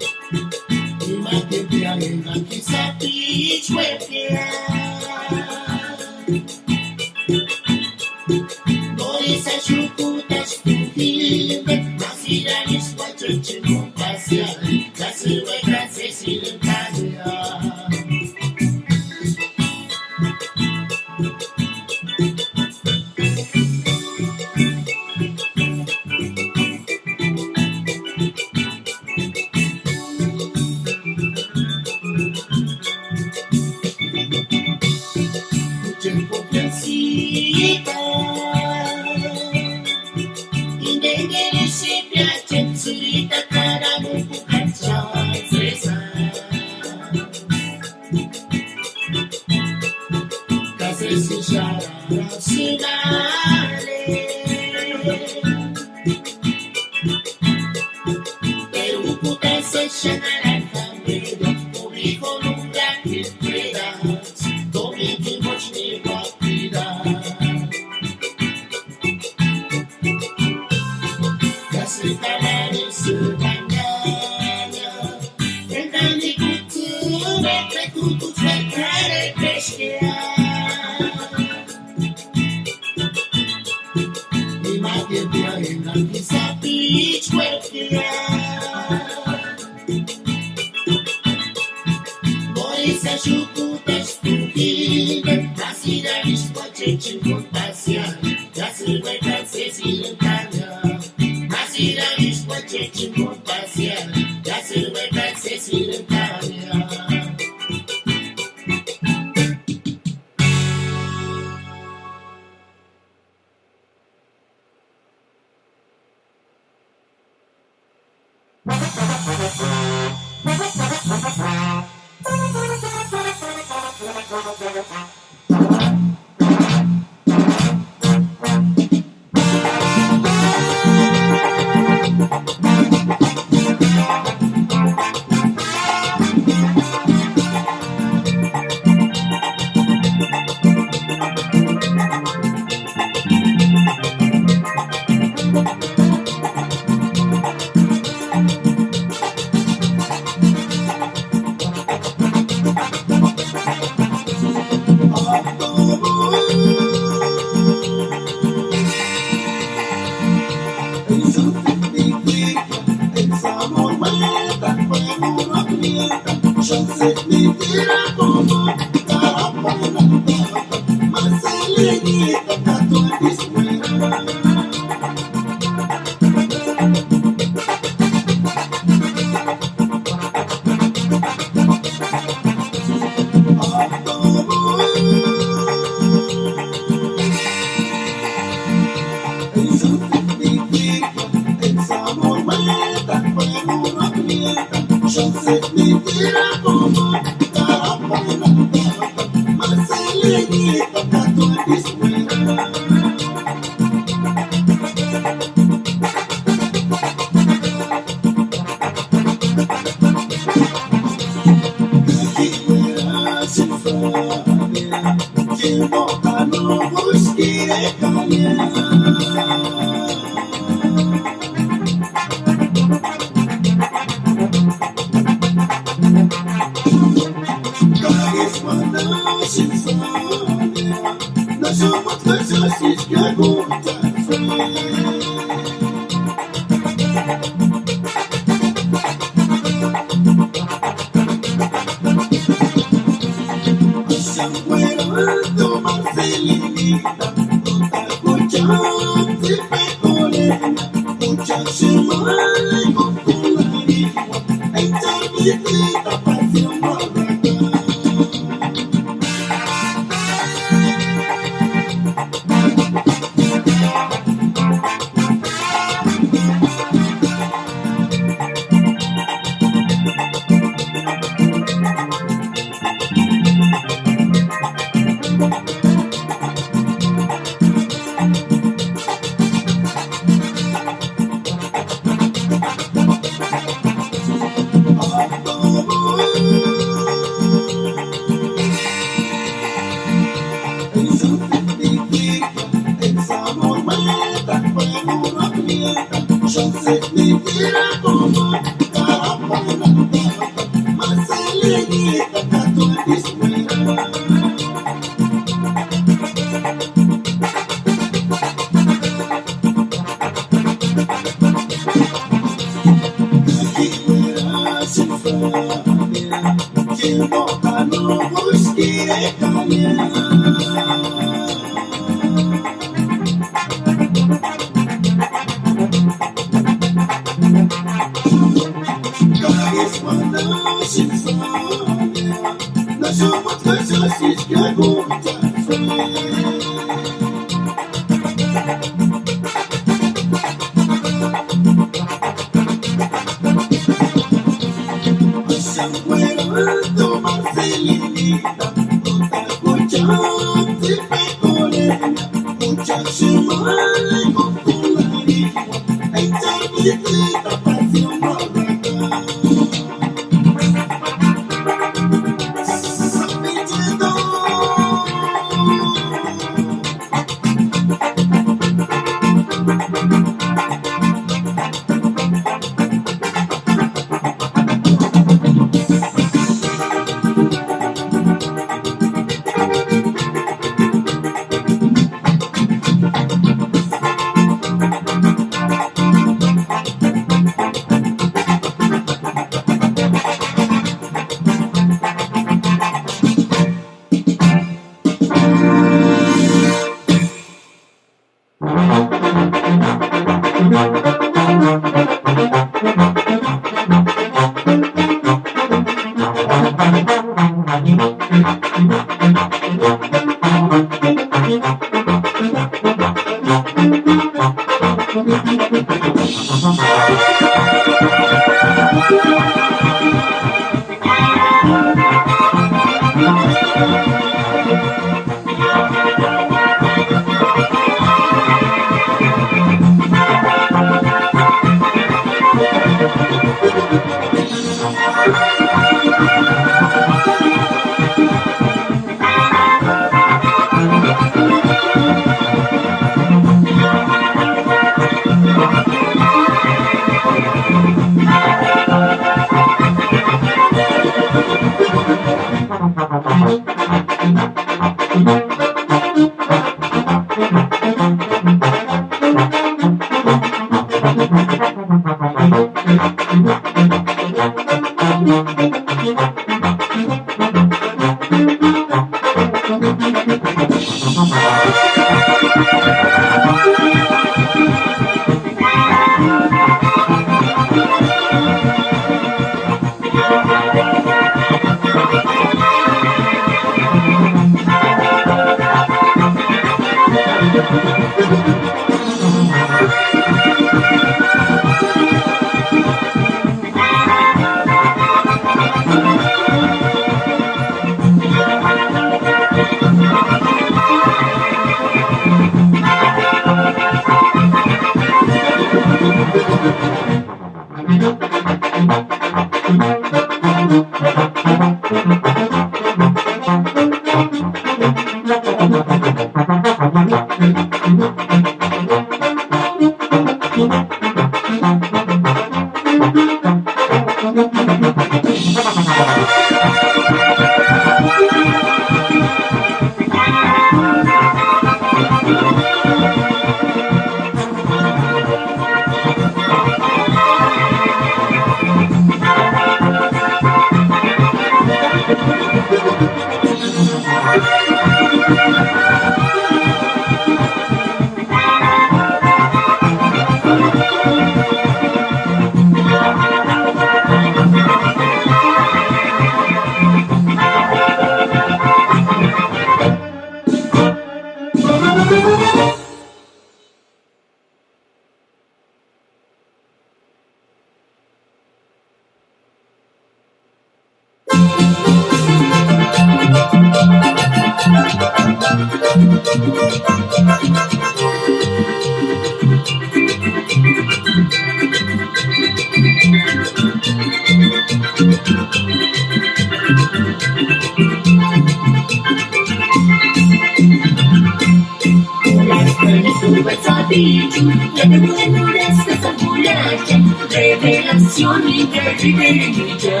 La ternura esa ambulancia, revelación interribería.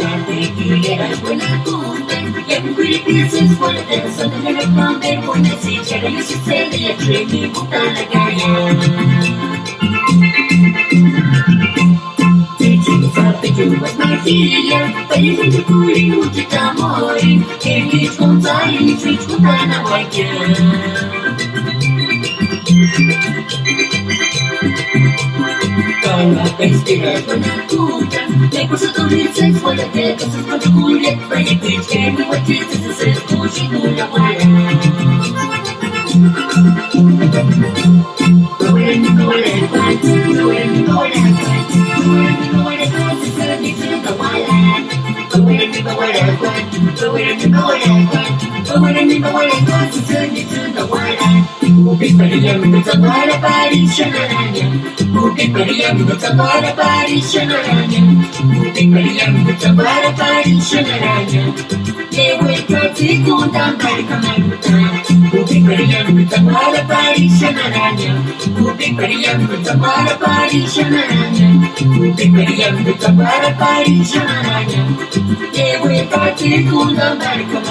La tequila es buena punta, y en Curitiba es fuerte, son de la cama, buena silla, y se cede y entre mi puta la calle. Uvas Marfilha, país de curi, muito amor, eles contam e frente com na guaia. Coloca esperança na puta, nem por seu torneio sem folha até que se pode colher, vai acreditar que vai ter que ser fugido na guaia. Agora aparece na aranha, o que faríamos agora aparece na aranha, o que faríamos agora aparece na aranha. Eu encontrei com também com o que faríamos agora aparece na aranha, o que faríamos agora aparece na aranha, o que faríamos agora aparece na aranha. Eu encontrei com também com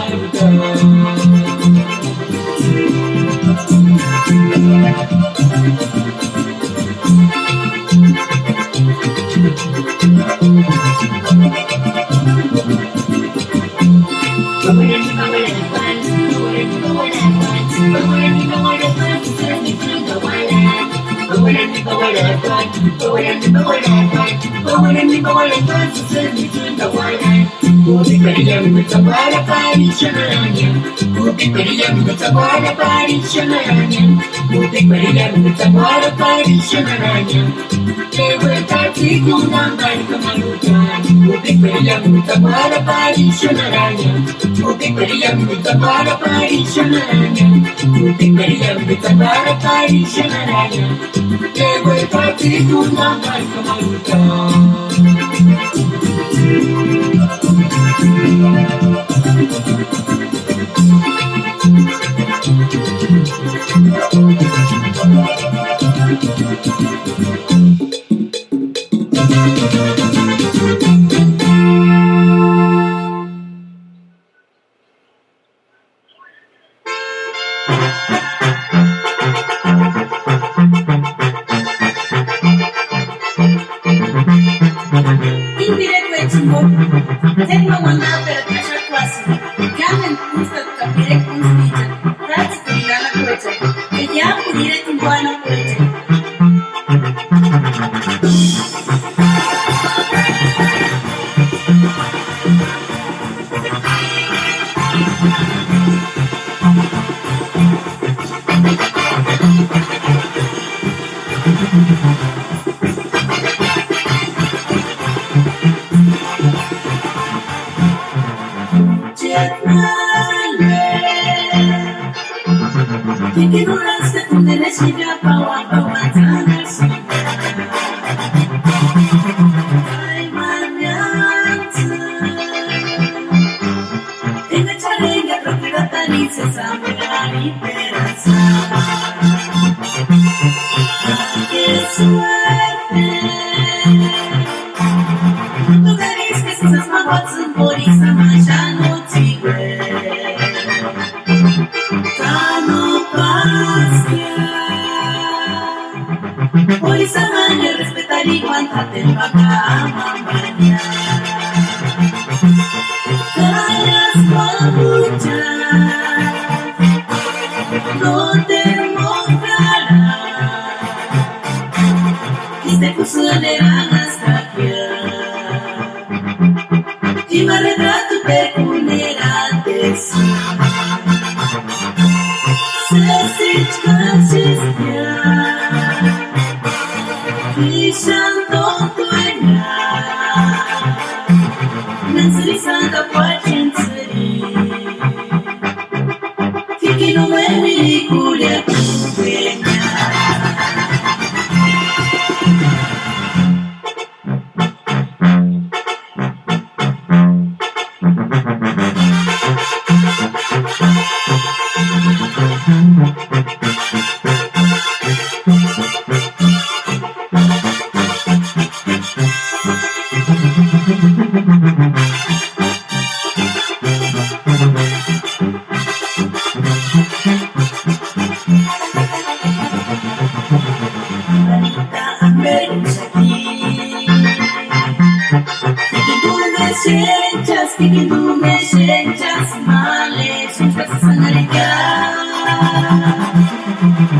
agora aparece na aranha, o que faríamos agora aparece na aranha, o que faríamos agora aparece na aranha. Eu segunda marca maluca, o que queria muita para Paris na aranha, o que queria muita para Paris na aranha, o que queria muita para Paris na aranha, chegou e pra segunda marca maluca. Tengo una perpetua clase, llamen usted capire constita, trate de dar la cuecha, que ya pudiera tumbar la cuecha. Que no las que tú debes ir a Paua, ay, mañana. En la charenga, troquera, tarice, sangrar y esperanza. ¡Qué suerte! Tú querés que esas maguas en Borisa, ya no tigre. Hoy samanya respetari cuanta te paga mamanya. Callas papucha, no te mostrará. Y se puso de hasta aquí. Y me retrato peculiar de sí. Se chasistia. Santo duena, Nansari Santa Pachensari, Kiki no me culia duena. Que tú me echas males, estás sanarica.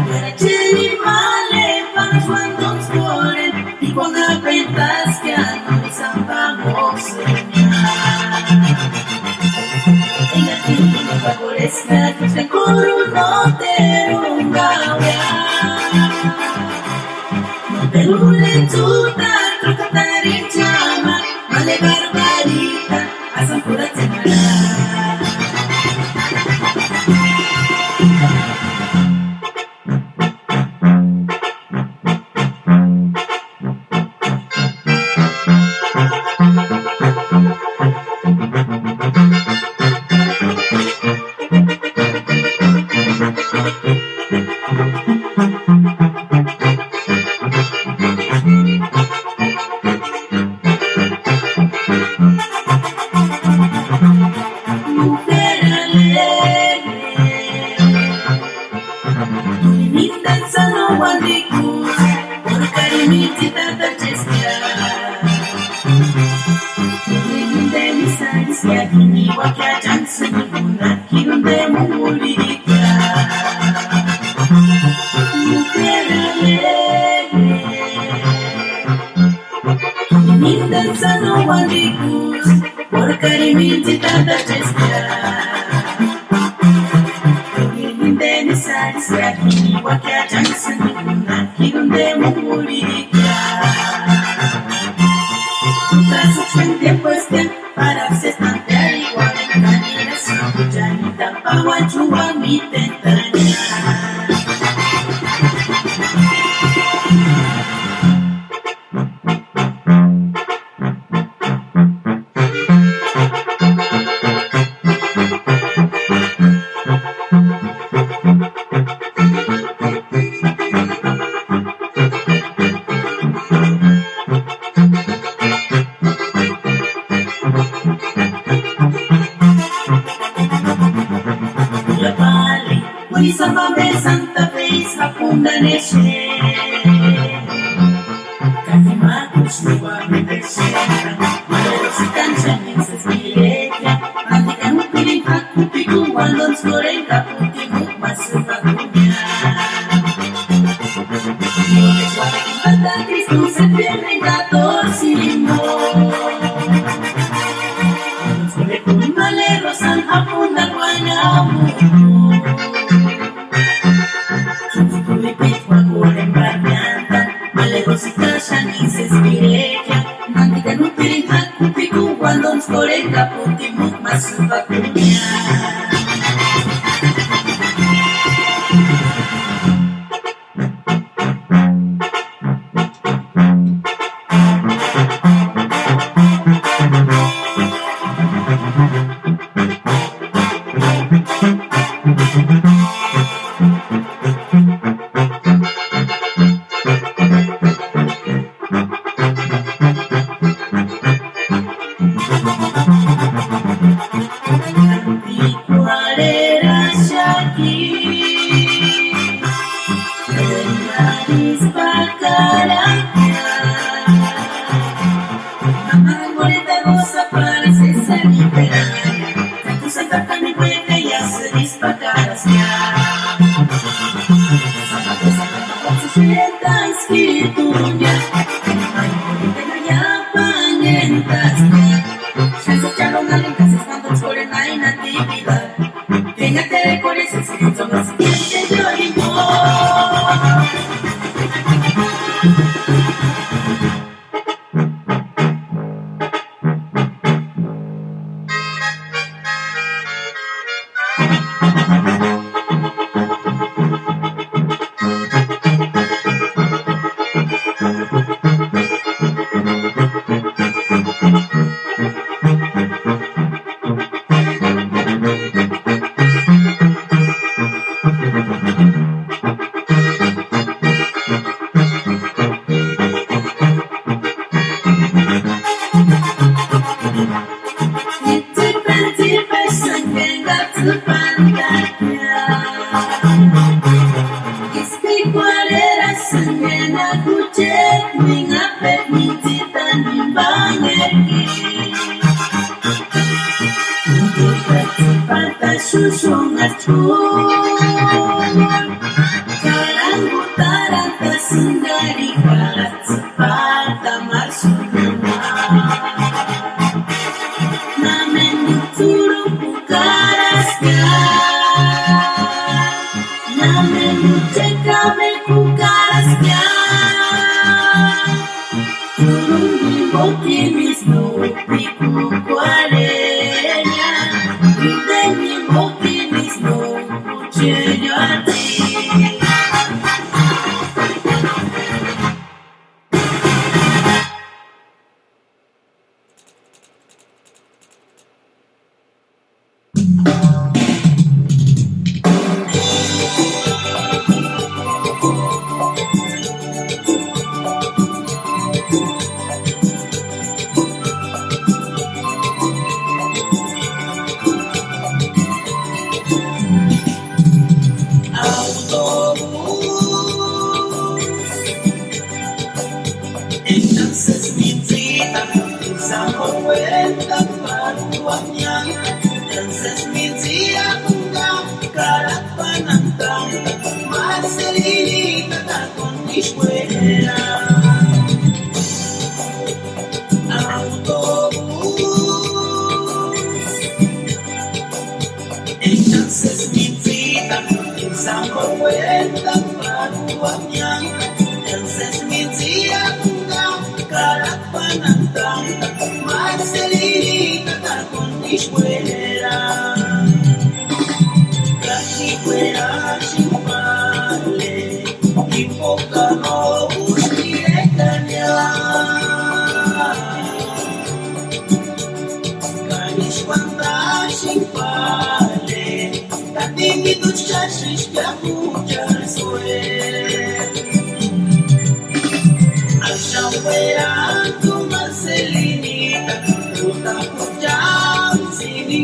Para cheni male, para cuando scoren, y cuando apretas que a noi zampamos soñar. En la tienda me favorezca, que te coro no te rungaura. No te rule tuta, trocatar y llama, male barbarita. Asam pura temara. What permanecer. Casi magos no va a merecer. Pero si cansan en se espireja, practican un piling hakupi kung walon skoreng kaputimuk masuk akunya. No te suave que falta Cristo se pierde en 14 Con malero san hapon na guanamu. Tulipit wakulen barriantan, malero si kashan y se espireja. Nantikan un piling hakupi kung walon skoreng kaputimuk masuk akunya.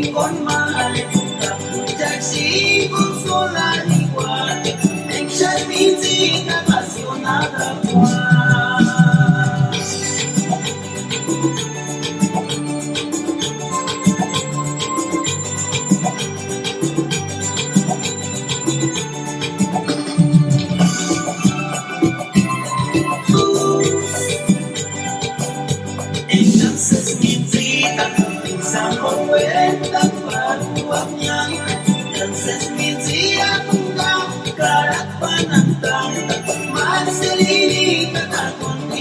Con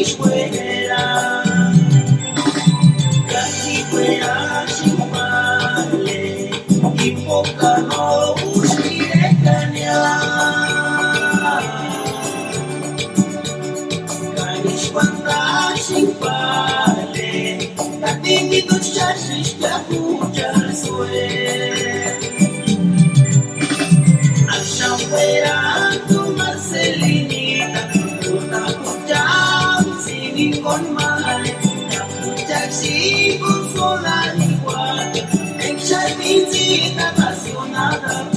fuera, casi fuera sin vale, y poca no usire cañar. Canis cuanta sin vale, tatini tu chasis ya puja suel. Asha fuera tu Marcelinita, con male, la pucha sí con sola igual, en charmincita apasionada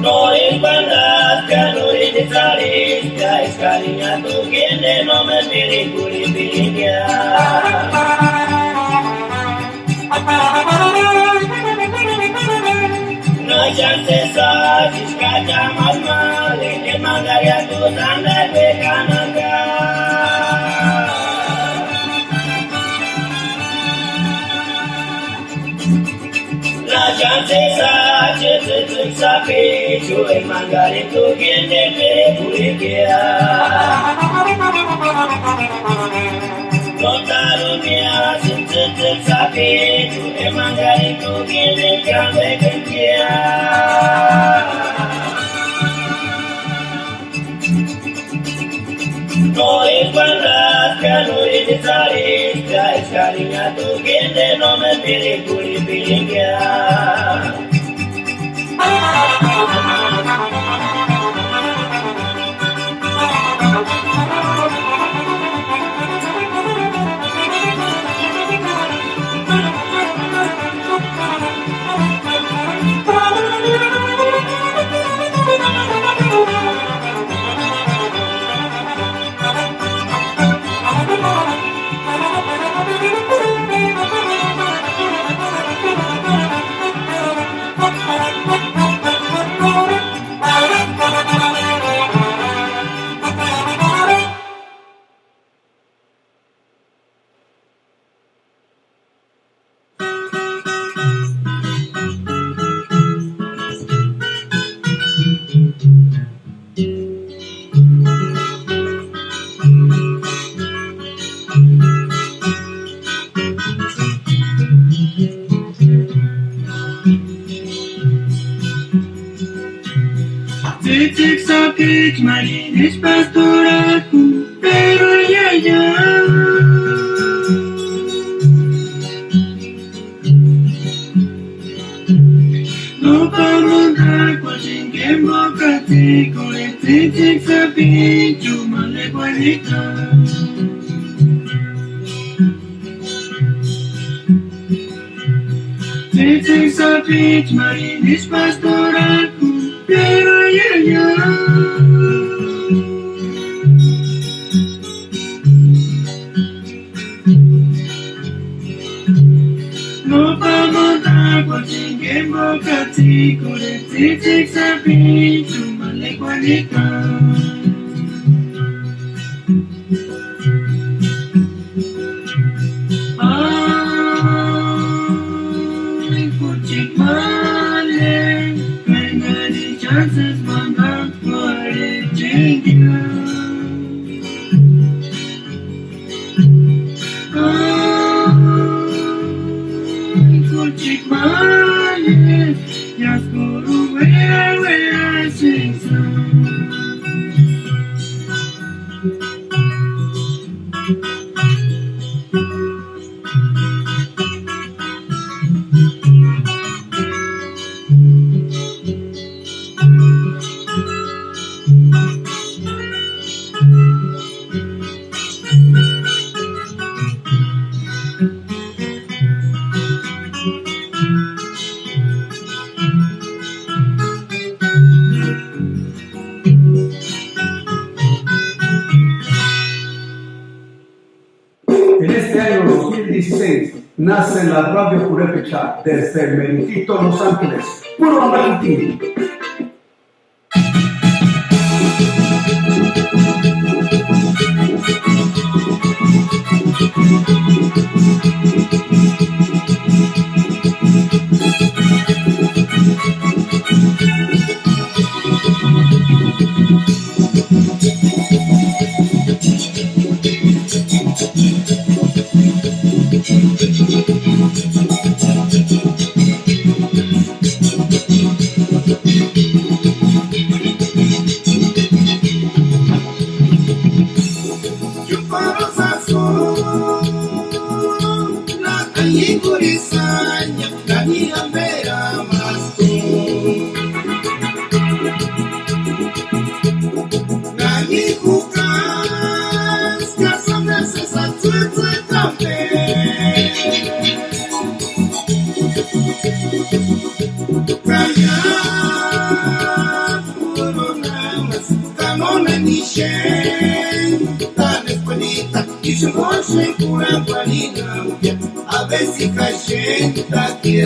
No es bandasca, no es desarezca, es cariña tu quien de no me pide curipiriña. No chances a chiscacha más male, que mandaría tu santa de cananga. La chances a chiscacha sapecho, el mangarito quien de puriquea. Notaron que hacen el sapecho, el mangarito quien de cananga. No es bandasca, no es desarezca, es cariña tu quien de no me pide curipiriña. Marines pastoraku, pero ya. No vamos a cualquier que mocate, con el sapi, chuma le guanita. Sapi, marines pastoraku, pero ya. No vamos a cualquier bocati, con el sapi, chuma le guanita. Ay, puchik male, venga de chances, manda por el chingia. Chikmane, yaskuru wea singsa. En este año 2016 nace la Radio Purépecha desde Meritito, Los Ángeles. Puro Valentín. Nani kuka kura palina a ver si cachenta aquí.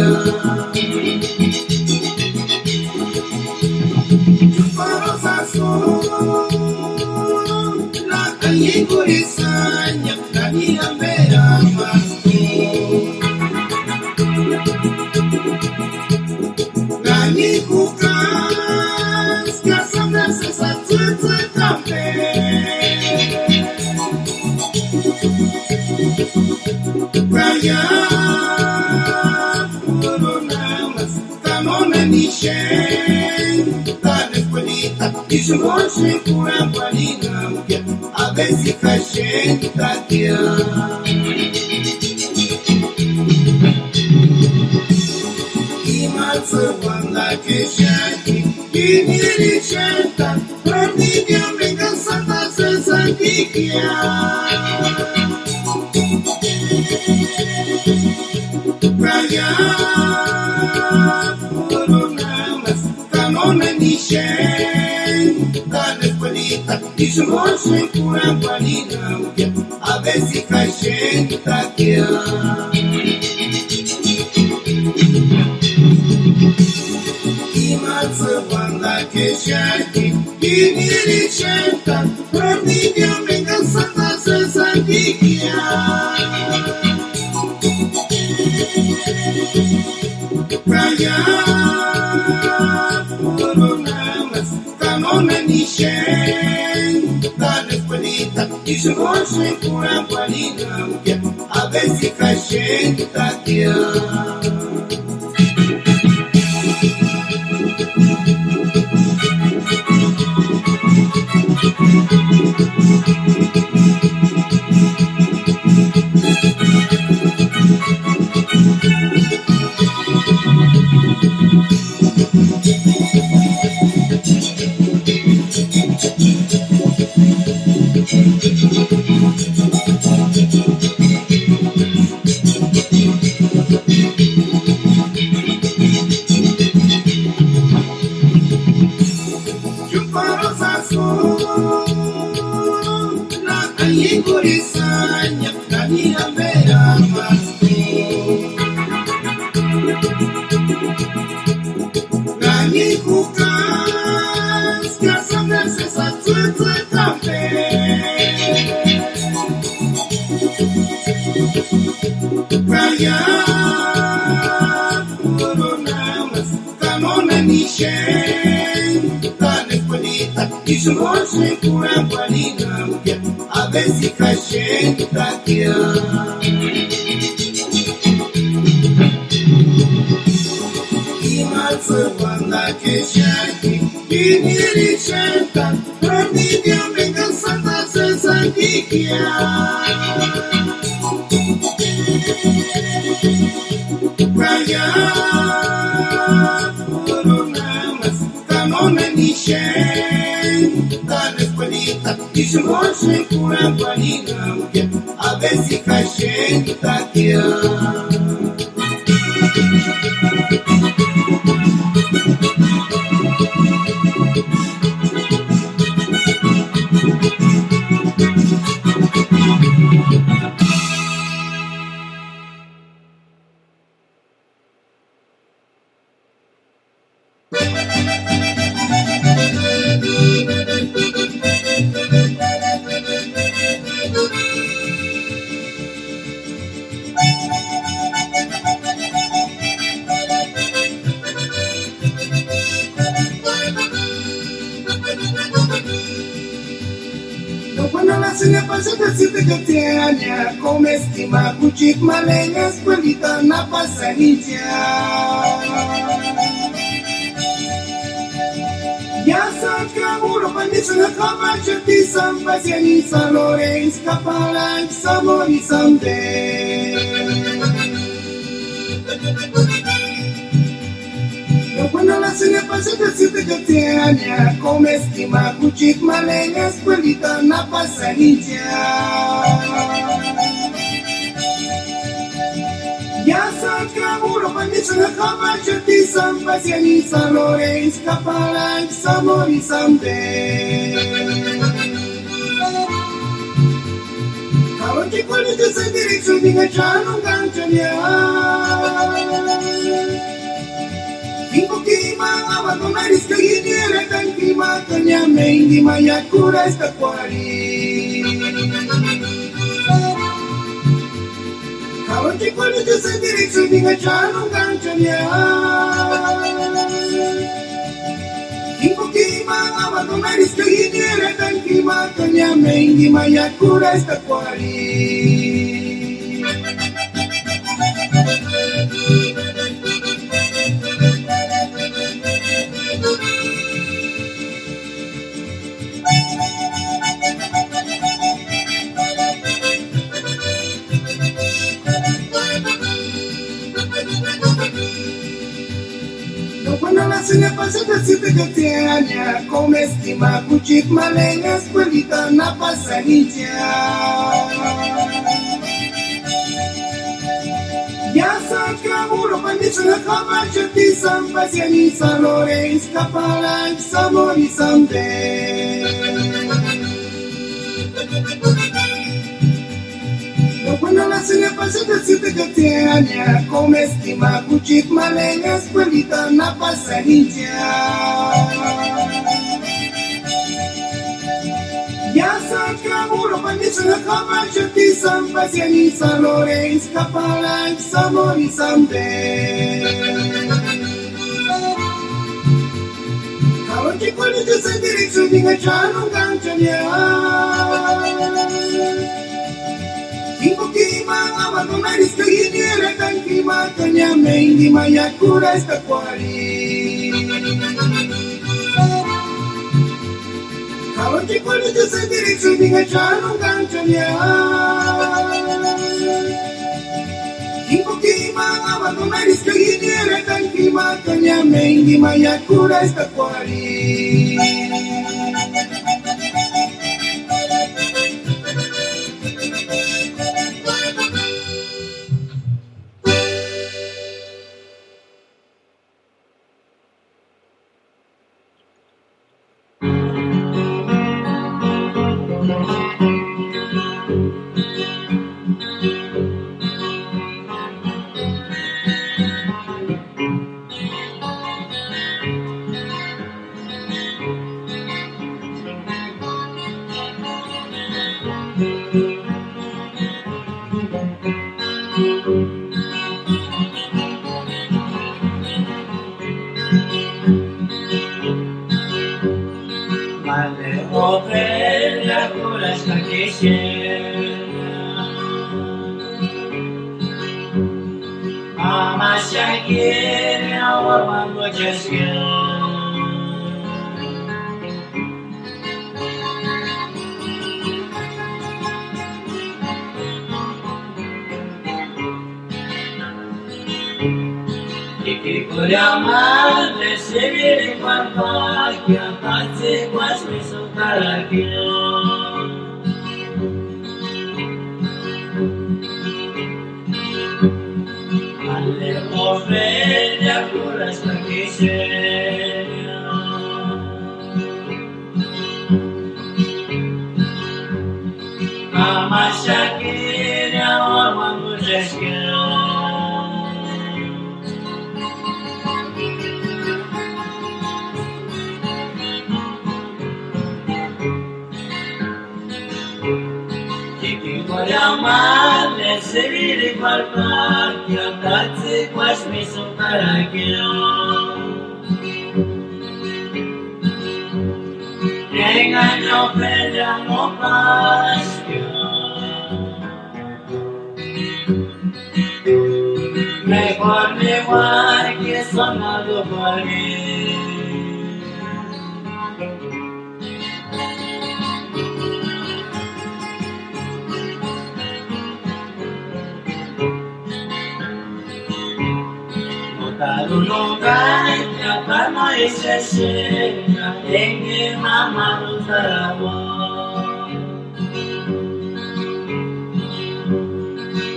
La calle Corizaña, la niña vera más. La niña Cucas, que asamblea se satsuetse también. Kaya, coronamas, canona ni shen, tan escuelita, y su noche cura palina, a ver si cachenta aquí. Y más wanda que shaki, y ni chenta, perdidia venga santa se santiquia. Kaya, coronamas, canona ni shen, tan escuelita, y su noche cura palina, a ver si cachenta aquí. Y más wanda que shaki, y ni chenta, perdidia venga santa se santiquia. Kaya, coronamas, canona ni shen, tan escuelita, y su noche cura palina, a ver si cachenta aquí. La calle Corizaña, la niña vera más. La niña Cucas, que asamblea se satsuetse también. Kaya, coronamas, canona ni shen, tan escuelita, y su noche cura palina, a ver si cachenta aquí. Y más wanda que shaki, y ni chenta, perdidia venga santa se santiquia. Kaya, coronamas, canona ni shen, tan escuelita, y su noche cura palina, a ver si cachenta aquí. Katianya, come estima kuchik malenya escuelita na pasanilla. Ya saca uro pandisa na kabacha ti sampasiani salore iskapala samori samde. Cuando la cena pasa que siete Katianya, come estima kuchik malenya escuelita na pasanilla. Ya saca uro pandisa na kabacha ti sampasiani salore iskapala samori samde. Kaunti College sa direksyon di nga siya nung kancha niya. Hingo kima abato naris kaginiere kan kima kanya mengi maya kura esta kwari. Kaunti College sa direksyon di nga siya nung kancha niya. Hingo kima abato naris kaginiere kan kima kanya mengi maya kura esta kwari. Sina pasada sita kateanya Come estima kuchit malenga Escuelita na pasanilla Ya sa kaburo pandisa na kabacha Ti sampasiani sa lores Kapalang sa mori someday Cuando la cena pasada si te cateaña Come estima kuchit malenga Escuelita na pasanilla Ya sa kaburo pandisa na kabacha Ti sampasiani sa lores Kapalang sa mori someday Kaunti College sa direksyon di nga siya nung kancha niya Hingo kima abato naris kaginiere kan kima kanya mengi maya kura esta kwari. Kaunti College sa direksyon di nga siya nung kancha niya. Hingo kima abato naris kaginiere kan kima kanya mengi maya kura esta kwari. Mejor me guarde que sonado por mí. Tarunoganya karma isesenya enge mama utarawa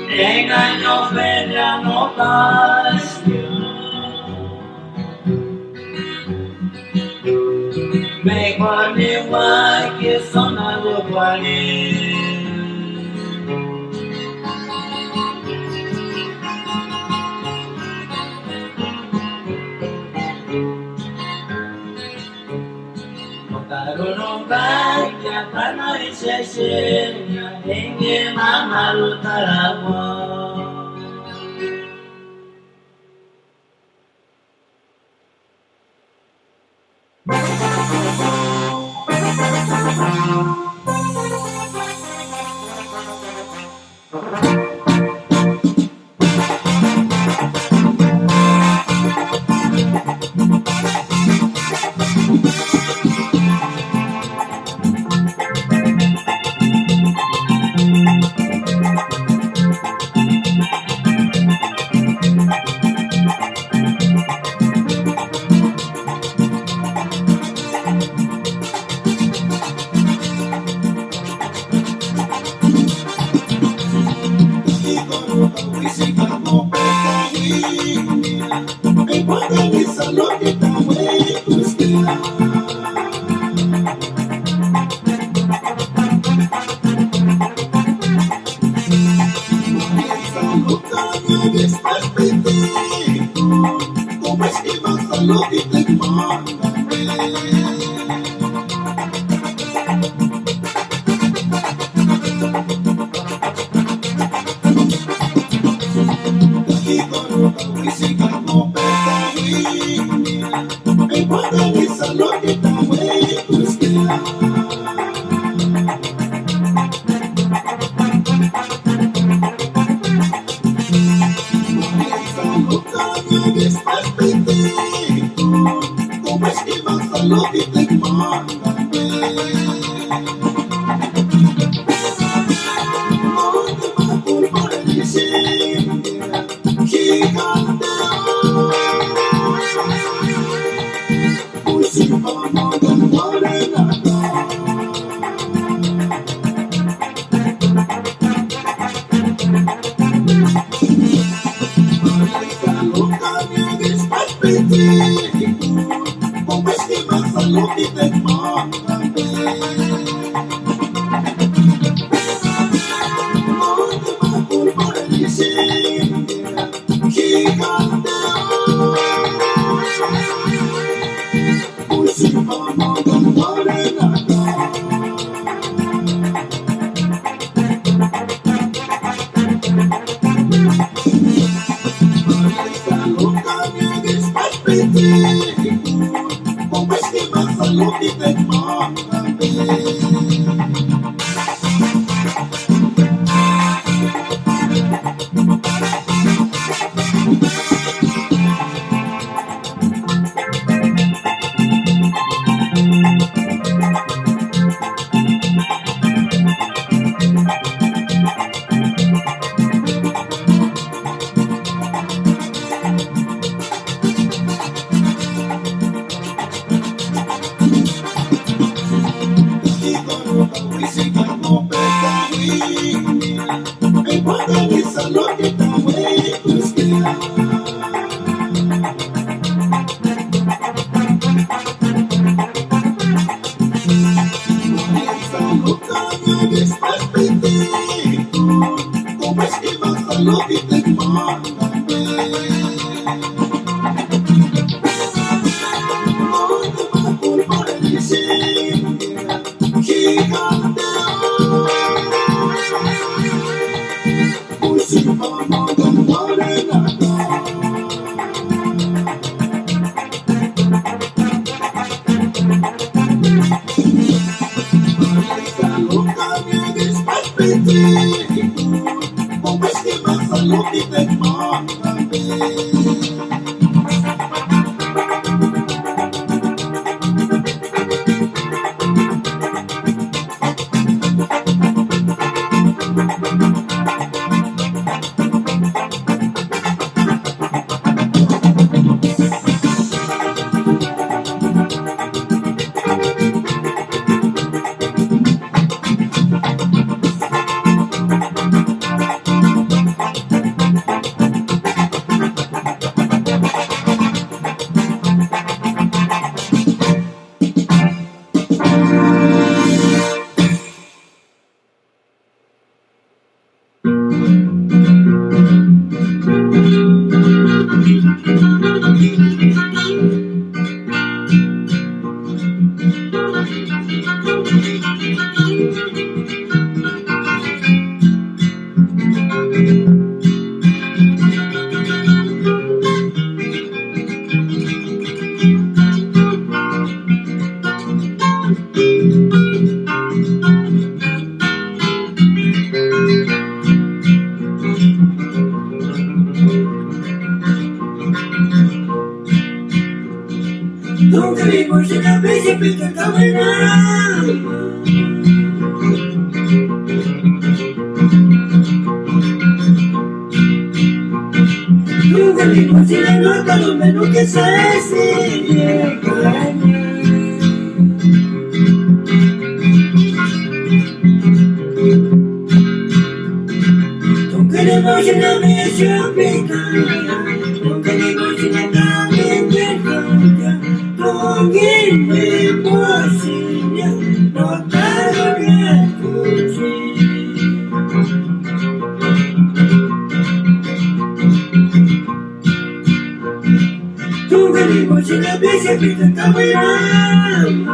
engaño fenya no pasio mejor me guay que sonado guay Karena isesenya Denge mamalu tarawa vivimos en la bella pica caminamos. Nunca vimos en la nota lo menos que se sigue caña. No queremos en la bella pica, no queremos en la cabeza caña. No queremos en la nota lo menos. Tú venimos en la bella que te caminamos.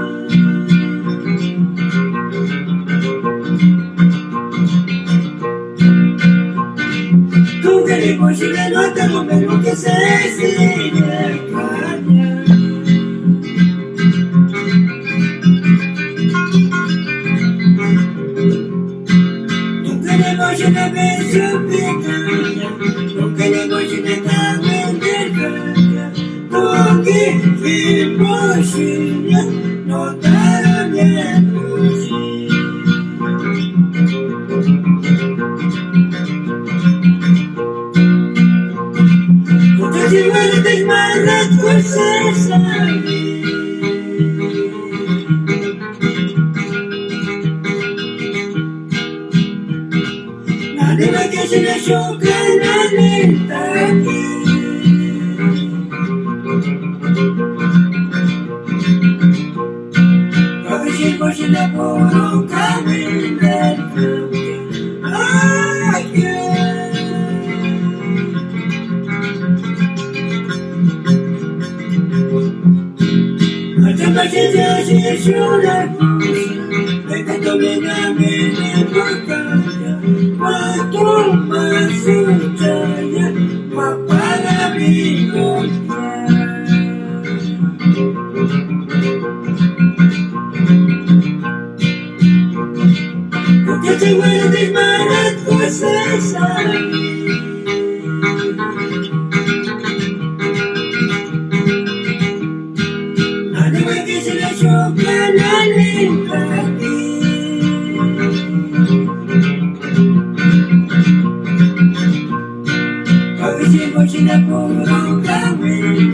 Tú venimos en la nota lo menos que se sigue caña. Tú venimos en la bella pequeña. Tú venimos en la cabeza. Porque vimos ella notaron el fusil. Porque si vuelves más las cosas ahí. Nadie va que se le choca la neta aquí. Pues en la puro caminar hasta paciencia si llora de que domina mi importancia cuanto más suya más para mi contra. Porque te vuelves malas cosas ahí. Nadie ve que se le choca la lengua aquí. Porque si voy en la puro camino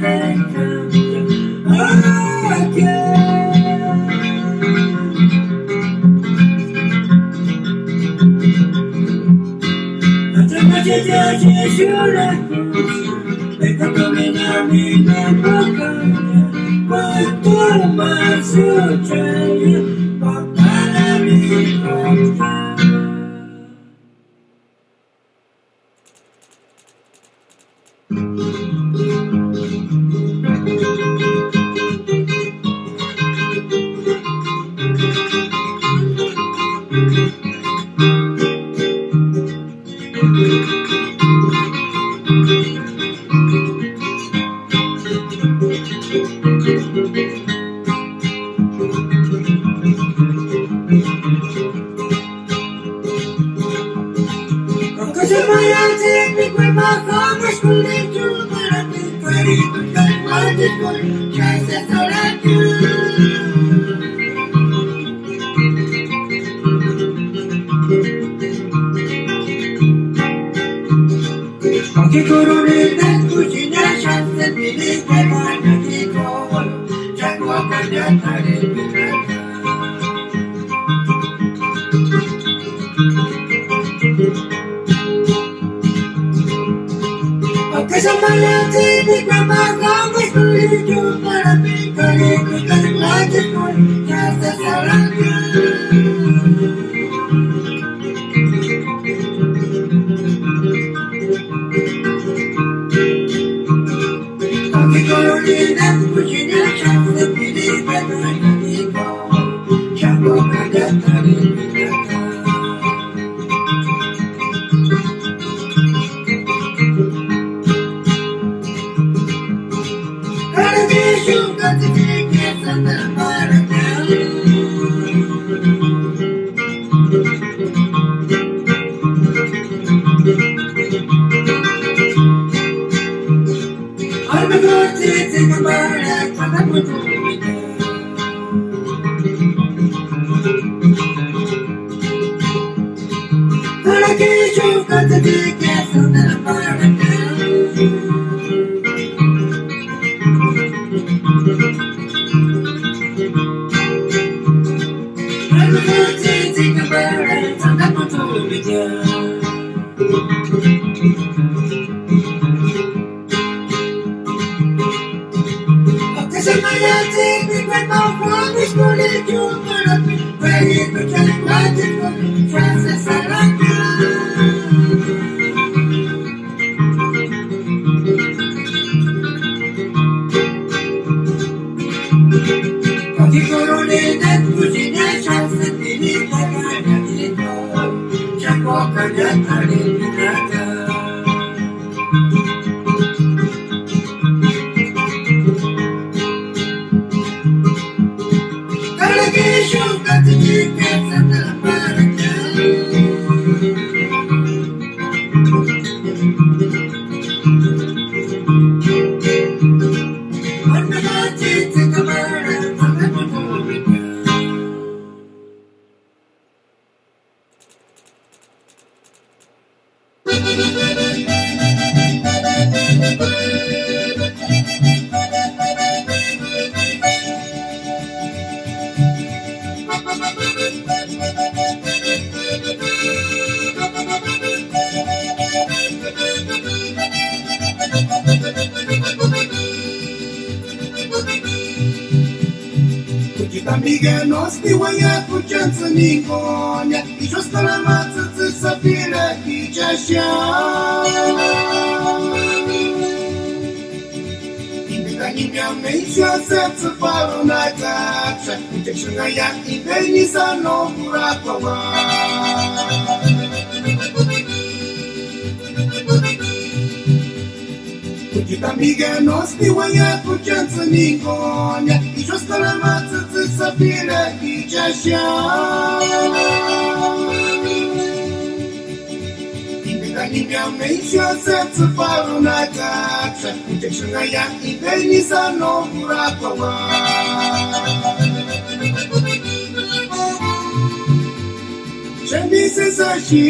ya se llora, de cuando viene a mí la boca, cuanto más suya, para mi boca. Aunque se vaya a hacer mi cuerpo, como escondido para mi cuerito, calmarte por ya se sabrá tú. Aunque coroneta cucina ya se pide que vaya aquí coro, ya no acañataré mi rata. Aunque se vaya a hacer mi cuerpo, como escondido para mi cuerito, calmarte por ya se sabrá tú. Aunque colorida, cuchina, ya se pide que vaya aquí coro, ya no acañataré mi rata. Al mejor te tengo para cada punto de mi vida. Kuchitamiga nosti waya kuchansa ningonya Ishoskala matsatsi sapira kichasha Indekanyimya meisha setsu paru na taksha Kuchakshunga ya ibeni sano kurakwawa Kuchitamiga nosti waya kuchansa ningonya Ishoskala matsatsi sapira kichasha Indekanyimya meisha setsu paru na taksha Kuchakshunga ya ibeni sano kurakwawa Shandise sashi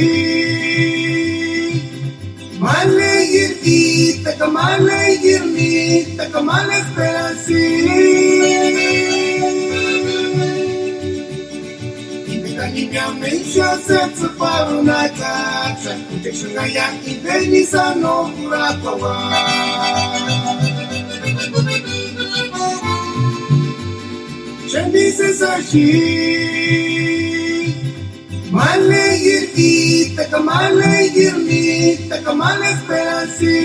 Male yirti, takamale yirni, takamale esperansi. Indekanyimya meisha setsu paru na taksha Kuchakshunga ya ibeni sano kurakwawa Shandise sashi Male yirti, takamale yirni, takamale esperansi.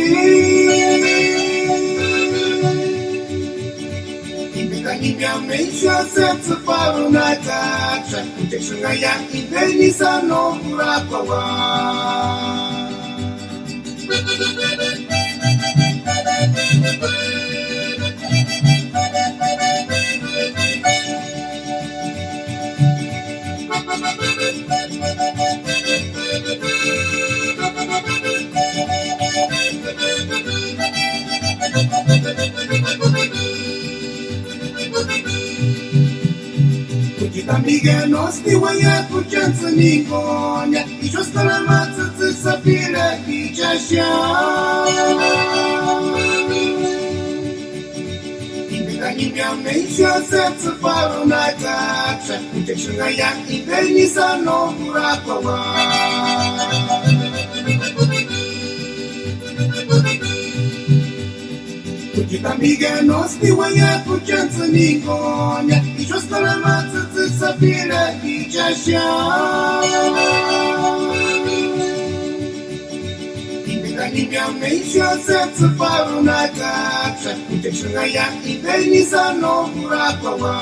Indekanyimya meisha setsu paru na taksha Kuchakshunga ya ibeni sano kurakwawa Kuchitamiga nosti waya kuchansa ningonya Ishoskala matsatsi sapira kichasha Indekanyimya meisha setsu paru na taksha Kuchakshunga ya ibeni sano kurakwawa Kuchitamiga nosti waya kuchansa ningonya Ishoskala matsatsi sapira kichasha Indekanyimya meisha setsu paru na taksha Kuchakshunga ya ibeni sano kurakwawa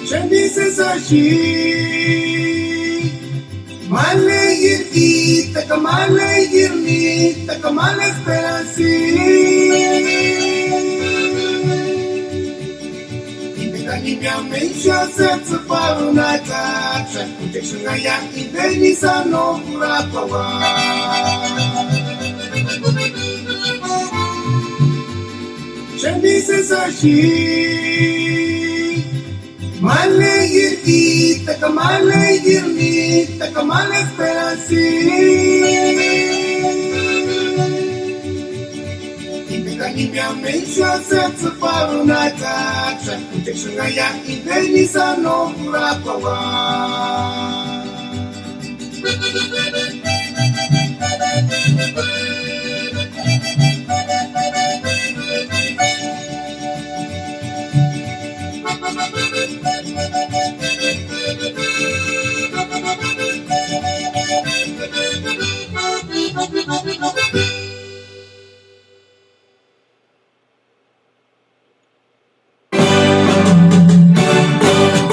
Shandise sashi Male yirti, takamale yirni, takamale esperansi. Indekanyimya meisha setsu paru na taksha Kuchakshunga ya ibeni sano kurakwawa Shandise sashi Male yirti, takamale yirni, takamale esperansi. Indekanyimya meisha setsu paru na taksha Kuchakshunga ya ibeni sano kurakwawa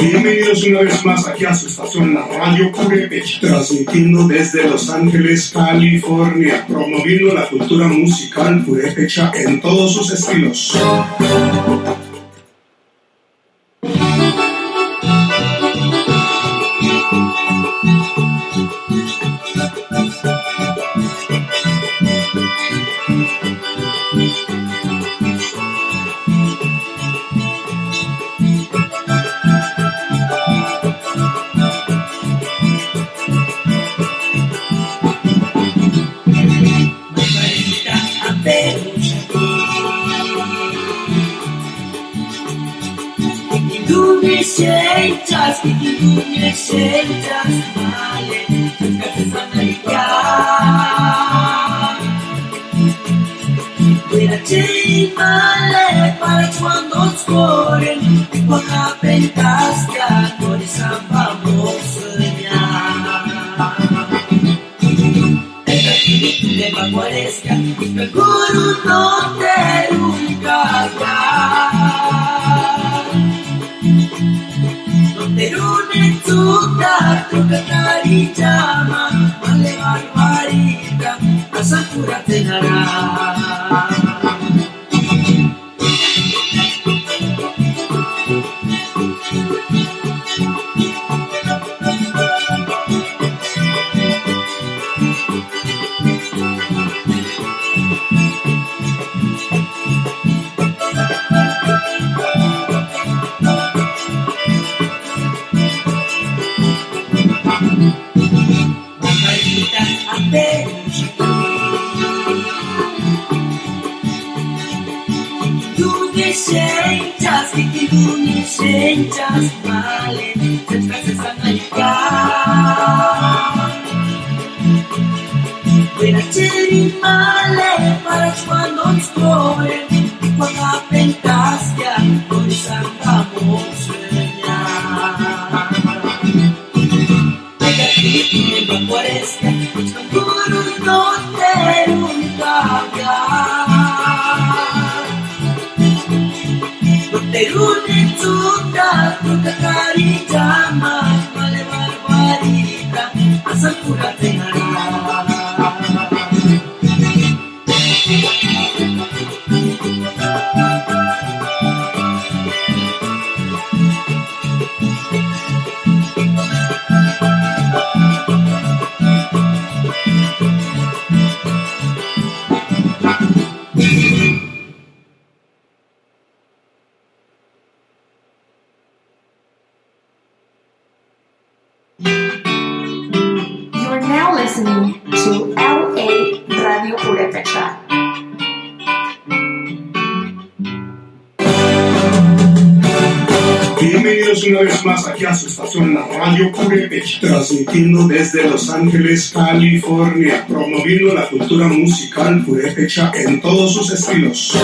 Bienvenidos una vez más aquí a su estación, la Radio Purépecha, transmitiendo desde Los Ángeles, California, promoviendo la cultura musical purépecha en todos sus estilos. Sentas, que tu me sentas, vale, descanses analicar. When I take my scoren Kung napentas ka Kung isang pamosnya Esta kilit de maguaresca Seguro no te nunca No te runen suta Truca carijama Male barbarita Asakura te dará Senchas vale, senchas sangaika. Buena cheri male para cuando exploren, cuando apentas ya con santa mosueña. Negativo en la cuaresca, seguro no te nunca Terunin suka Truca carijama Male barbarita Asal pura tenara You're now listening to LA Radio Purépecha. Bienvenidos una vez más aquí a su estación, la Radio Purépecha, transmitiendo desde Los Ángeles, California, promoviendo la cultura musical purépecha en todos sus estilos.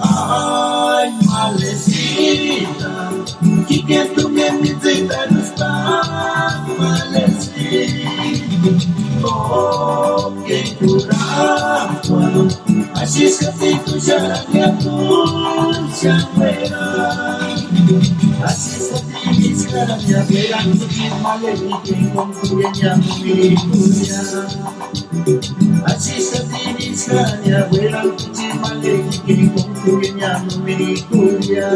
Ay, malecita, y que tú que me citas no está malecita. Oh, que curaba, así es que tú ya la tuya fuera. Así es que mis caras me apegan, tú que malecita, con tu leña mi tuya. Así es que mis caras me apegan, tú que malecita, con tu leña mi tuya.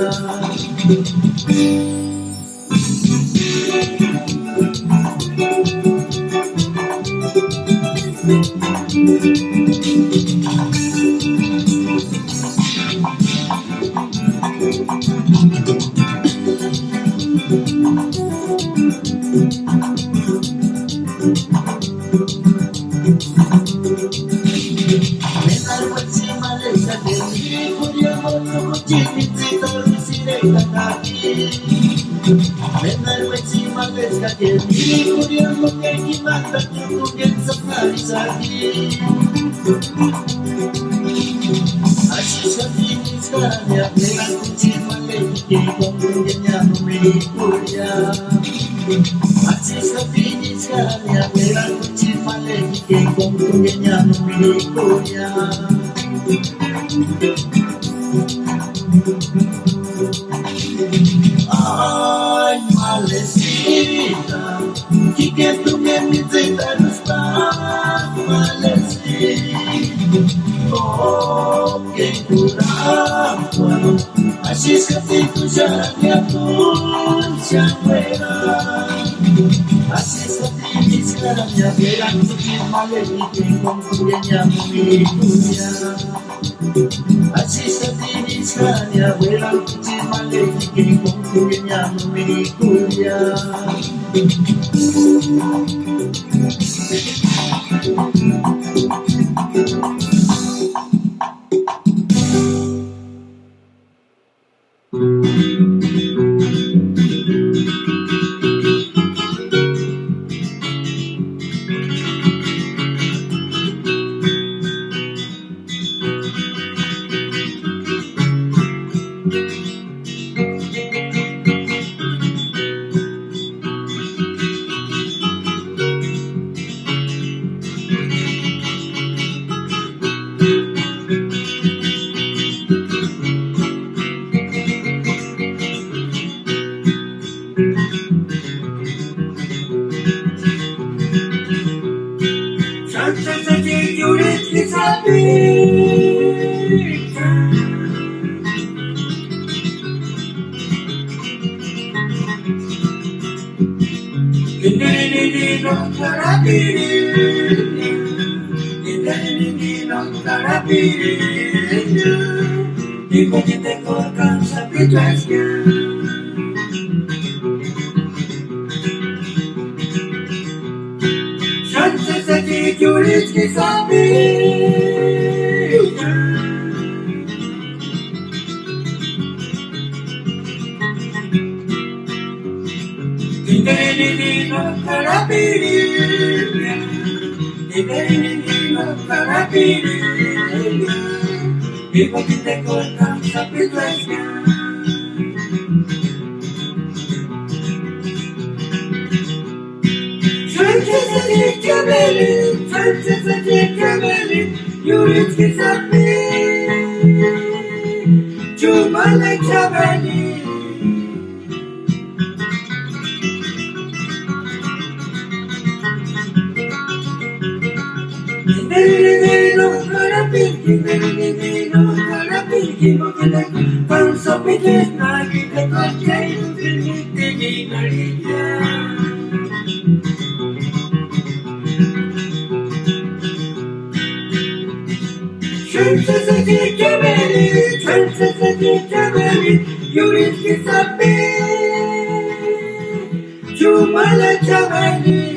Ay, malecita, y que tú me visitas no está malecita. Oh, que curaba, así es que tú ya me tuya fuera. Así es que mis caras me apegan, tú que malecita, con tu leña mi tuya. Así es que mis caras me apegan, tú que malecita, con tu leña mi tuya. Digo que tengo alcanza situación. Chances de que llores que sabes. Digo que tengo alcanza situación. Chances de que llores que sabes. Chumale Chabeli. Chumale Chabeli.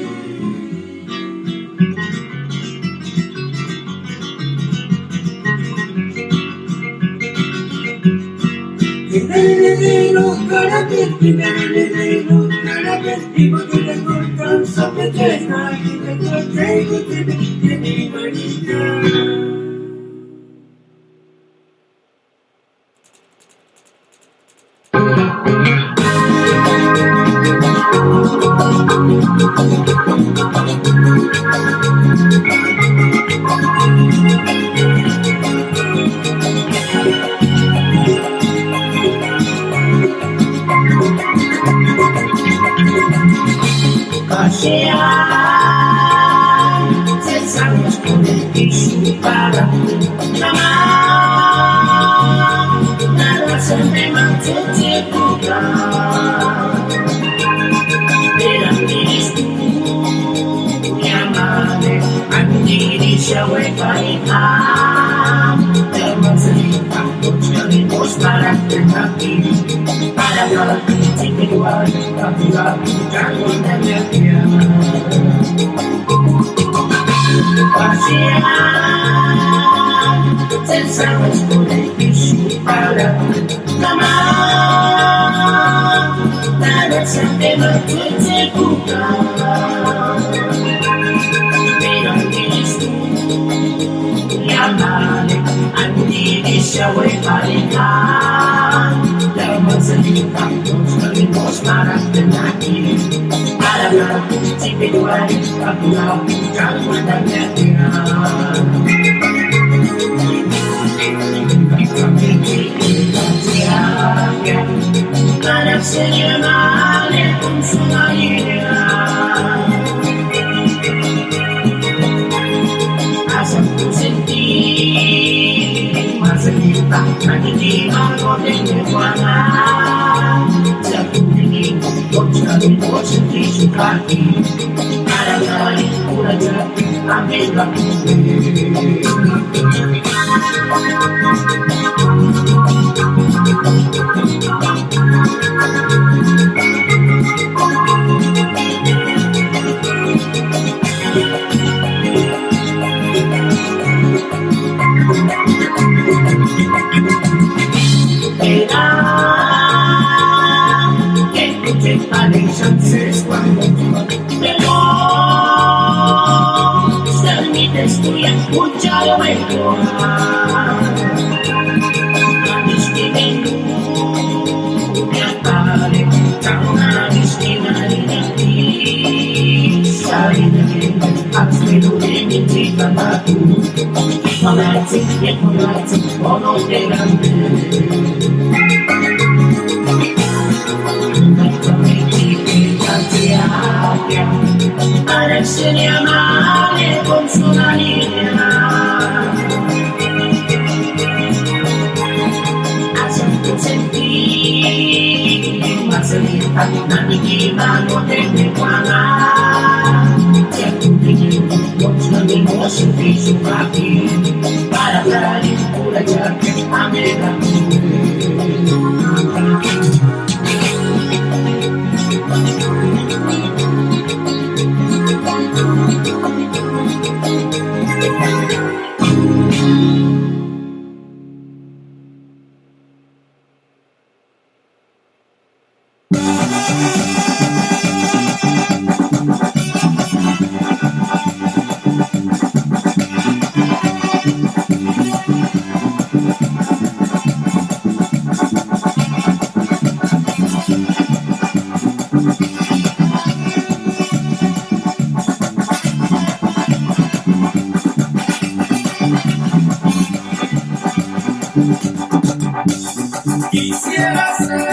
Quisiera ser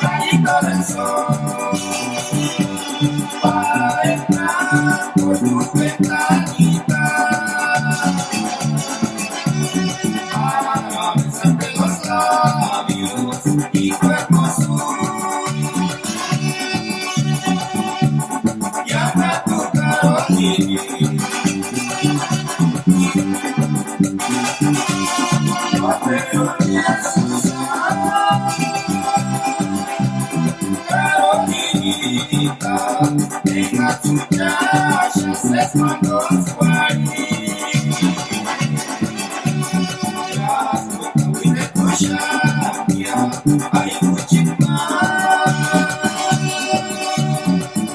rayito del sol para entrar por tu ventanita, para besarte los labios y tu hermosura, y hasta tocar oír. Pero Carolina, tenga tu caixa, se mandou suari. Já estou indo puxar, aí vou te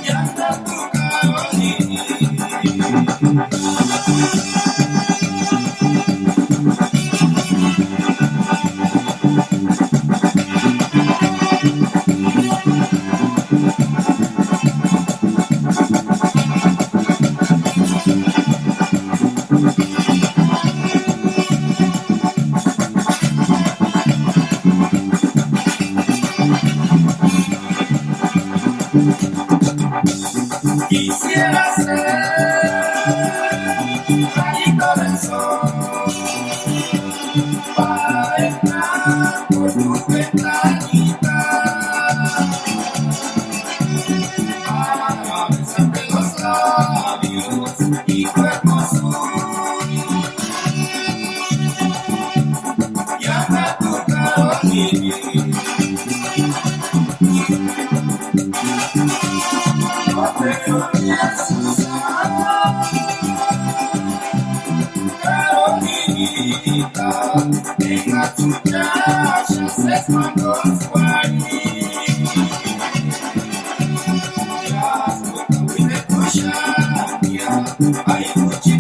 e anda tu Carolina. Quisiera ser rayito del sol para entrar por tu ventanita, para besarte los labios y tu hermosura, y hasta tu Carolina. Pero Carolina, tenga tu caixa, se mandou suari. Já estou indo puxar, aí vou te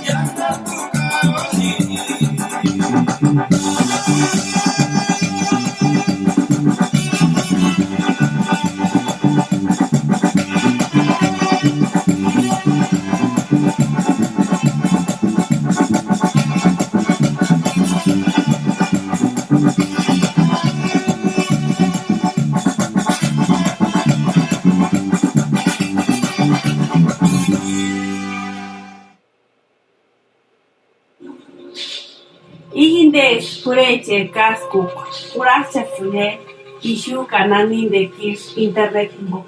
e anda tu Carolina. Ihinde pureche kaskuk uracha fune ishu kananin de kis internet mo.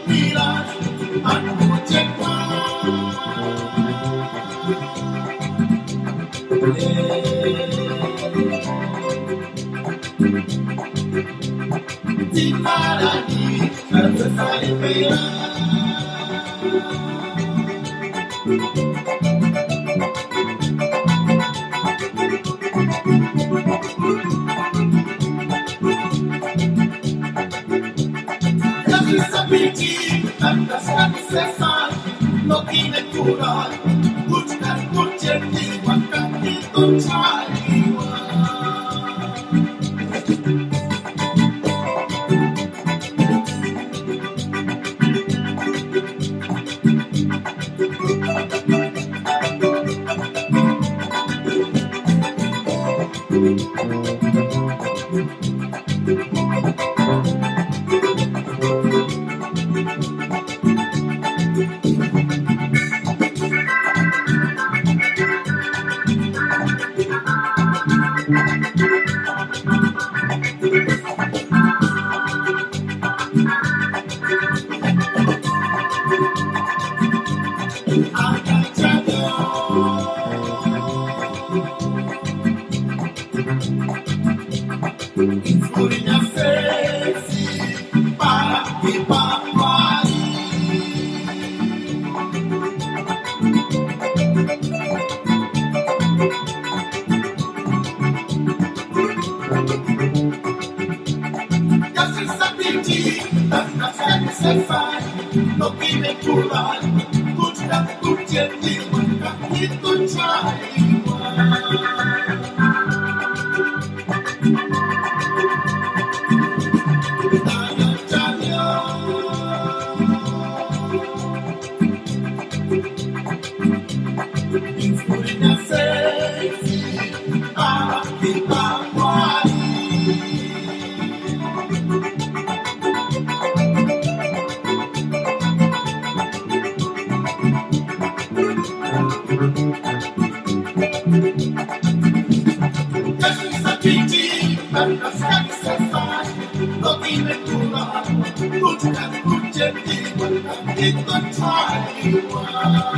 Mira No tiene cura, buscar coche y guacatito chaliwa. No tiene cura, busca tu y guacatito chaliwa. No tiene cura, busca tu y guacatito chaliwa.